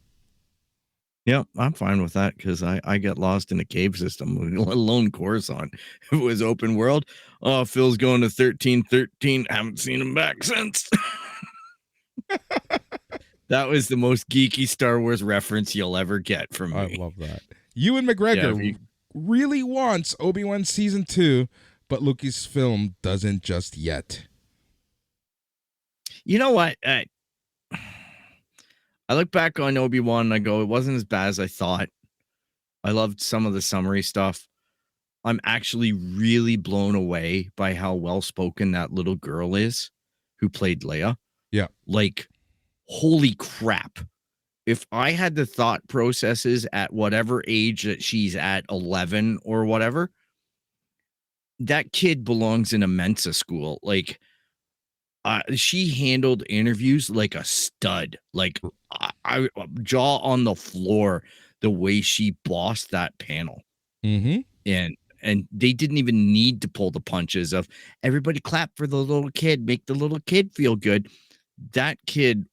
Yeah, I'm fine with that because I get lost in a cave system, let alone Coruscant. If it was open world, Phil's going to 1313. Haven't seen him back since. That was the most geeky Star Wars reference you'll ever get from me. I love that. Ewan McGregor really wants Obi-Wan Season 2, but Lucasfilm doesn't just yet. You know what? I look back on Obi-Wan and I go, it wasn't as bad as I thought. I loved some of the summary stuff. I'm actually really blown away by how well-spoken that little girl is who played Leia. Yeah. Like, holy crap. If I had the thought processes at whatever age that she's at, 11 or whatever, that kid belongs in a Mensa school. Like, she handled interviews like a stud. Like, I jaw on the floor the way she bossed that panel. Mm-hmm. And they didn't even need to pull the punches of everybody clap for the little kid, make the little kid feel good. That kid,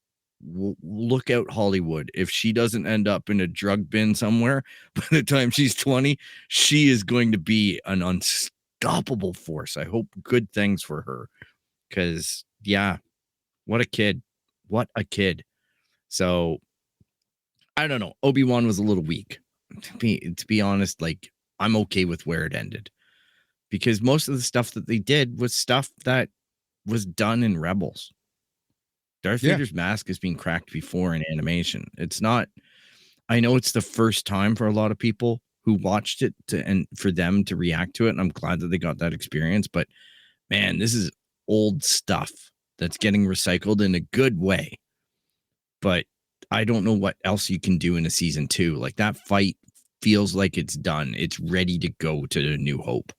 look out Hollywood. If she doesn't end up in a drug bin somewhere by the time she's 20, she is going to be an unstoppable force. I hope good things for her because, yeah, what a kid. What a kid. So, I don't know. Obi-Wan was a little weak. To be honest, like, I'm okay with where it ended because most of the stuff that they did was stuff that was done in Rebels. Darth Vader's mask has been cracked before in animation. It's not, I know it's the first time for a lot of people who watched it and for them to react to it. And I'm glad that they got that experience, but man, this is old stuff that's getting recycled in a good way. But I don't know what else you can do in a season 2. Like that fight feels like it's done. It's ready to go to New Hope.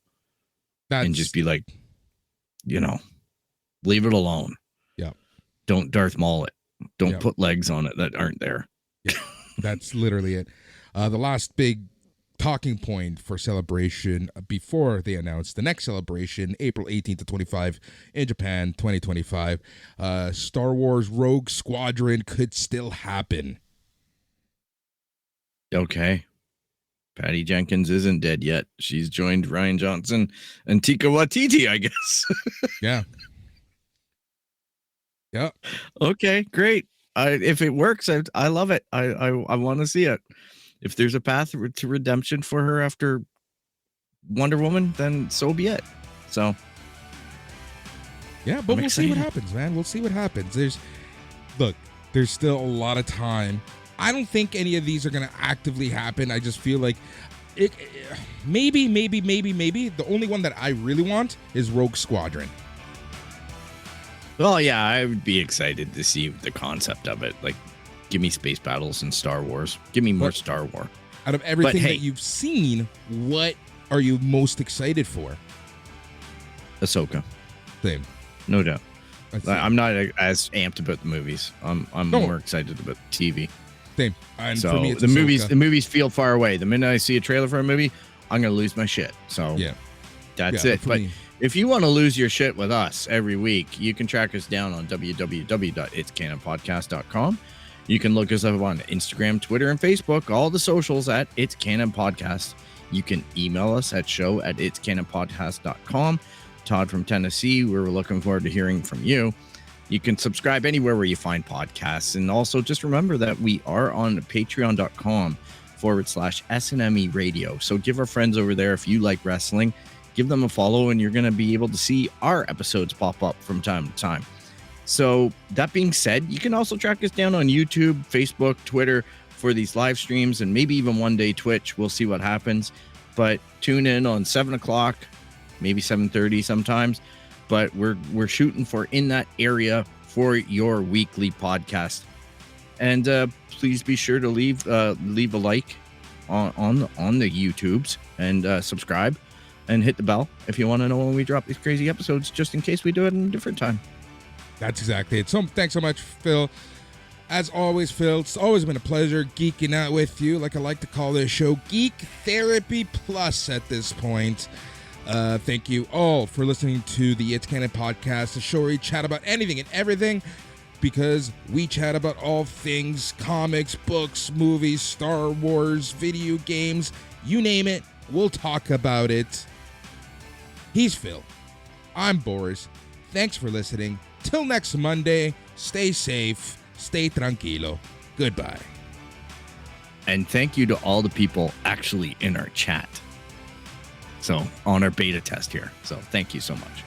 And just be like, leave it alone. Yeah. Don't Darth Maul it. Don't put legs on it that aren't there. Yeah, that's literally it. The last big talking point for Celebration before they announced the next celebration, April 18th to 25 in Japan, 2025. Star Wars Rogue Squadron could still happen. Okay. Patty Jenkins isn't dead yet. She's joined Ryan Johnson and Taika Waititi, I guess. Yeah. Yeah. Okay, great. If it works, I love it. I want to see it. If there's a path to redemption for her after Wonder Woman, then so be it. So, yeah, but we'll see what happens, man. We'll see what happens. There's still a lot of time. I don't think any of these are going to actively happen. I just feel like maybe. The only one that I really want is Rogue Squadron. Well, yeah, I would be excited to see the concept of it. Like, give me space battles and Star Wars. Give me more Star Wars. Out of everything that you've seen, what are you most excited for? Ahsoka. Same. No doubt. I'm not as amped about the movies. I'm more excited about the TV. Same. And so for me, it's the movies feel far away. The minute I see a trailer for a movie, I'm going to lose my shit. So that's it. But if you want to lose your shit with us every week, you can track us down on www.itscanonpodcast.com. You can look us up on Instagram, Twitter, and Facebook, all the socials at It's Canon Podcast. You can email us at show@itscanonpodcast.com. Todd from Tennessee, we're looking forward to hearing from you. You can subscribe anywhere where you find podcasts. And also just remember that we are on patreon.com/SNME radio. So give our friends over there, if you like wrestling, give them a follow, and you're going to be able to see our episodes pop up from time to time. So that being said, you can also track us down on YouTube, Facebook, Twitter for these live streams, and maybe even one day Twitch. We'll see what happens. But tune in on 7 o'clock, maybe 7:30 sometimes. But we're shooting for in that area for your weekly podcast. And please be sure to leave a like on the YouTubes and subscribe and hit the bell if you want to know when we drop these crazy episodes, just in case we do it in a different time. That's exactly it. So thanks so much, Phil. As always, Phil, it's always been a pleasure geeking out with you. Like I like to call this show Geek Therapy Plus at this point. Thank you all for listening to the It's Canon Podcast, a show where we chat about anything and everything, because we chat about all things comics, books, movies, Star Wars, video games, you name it, we'll talk about it. He's Phil. I'm Boris. Thanks for listening. Till next Monday, stay safe, stay tranquilo. Goodbye. And thank you to all the people actually in our chat. So on our beta test here. So thank you so much.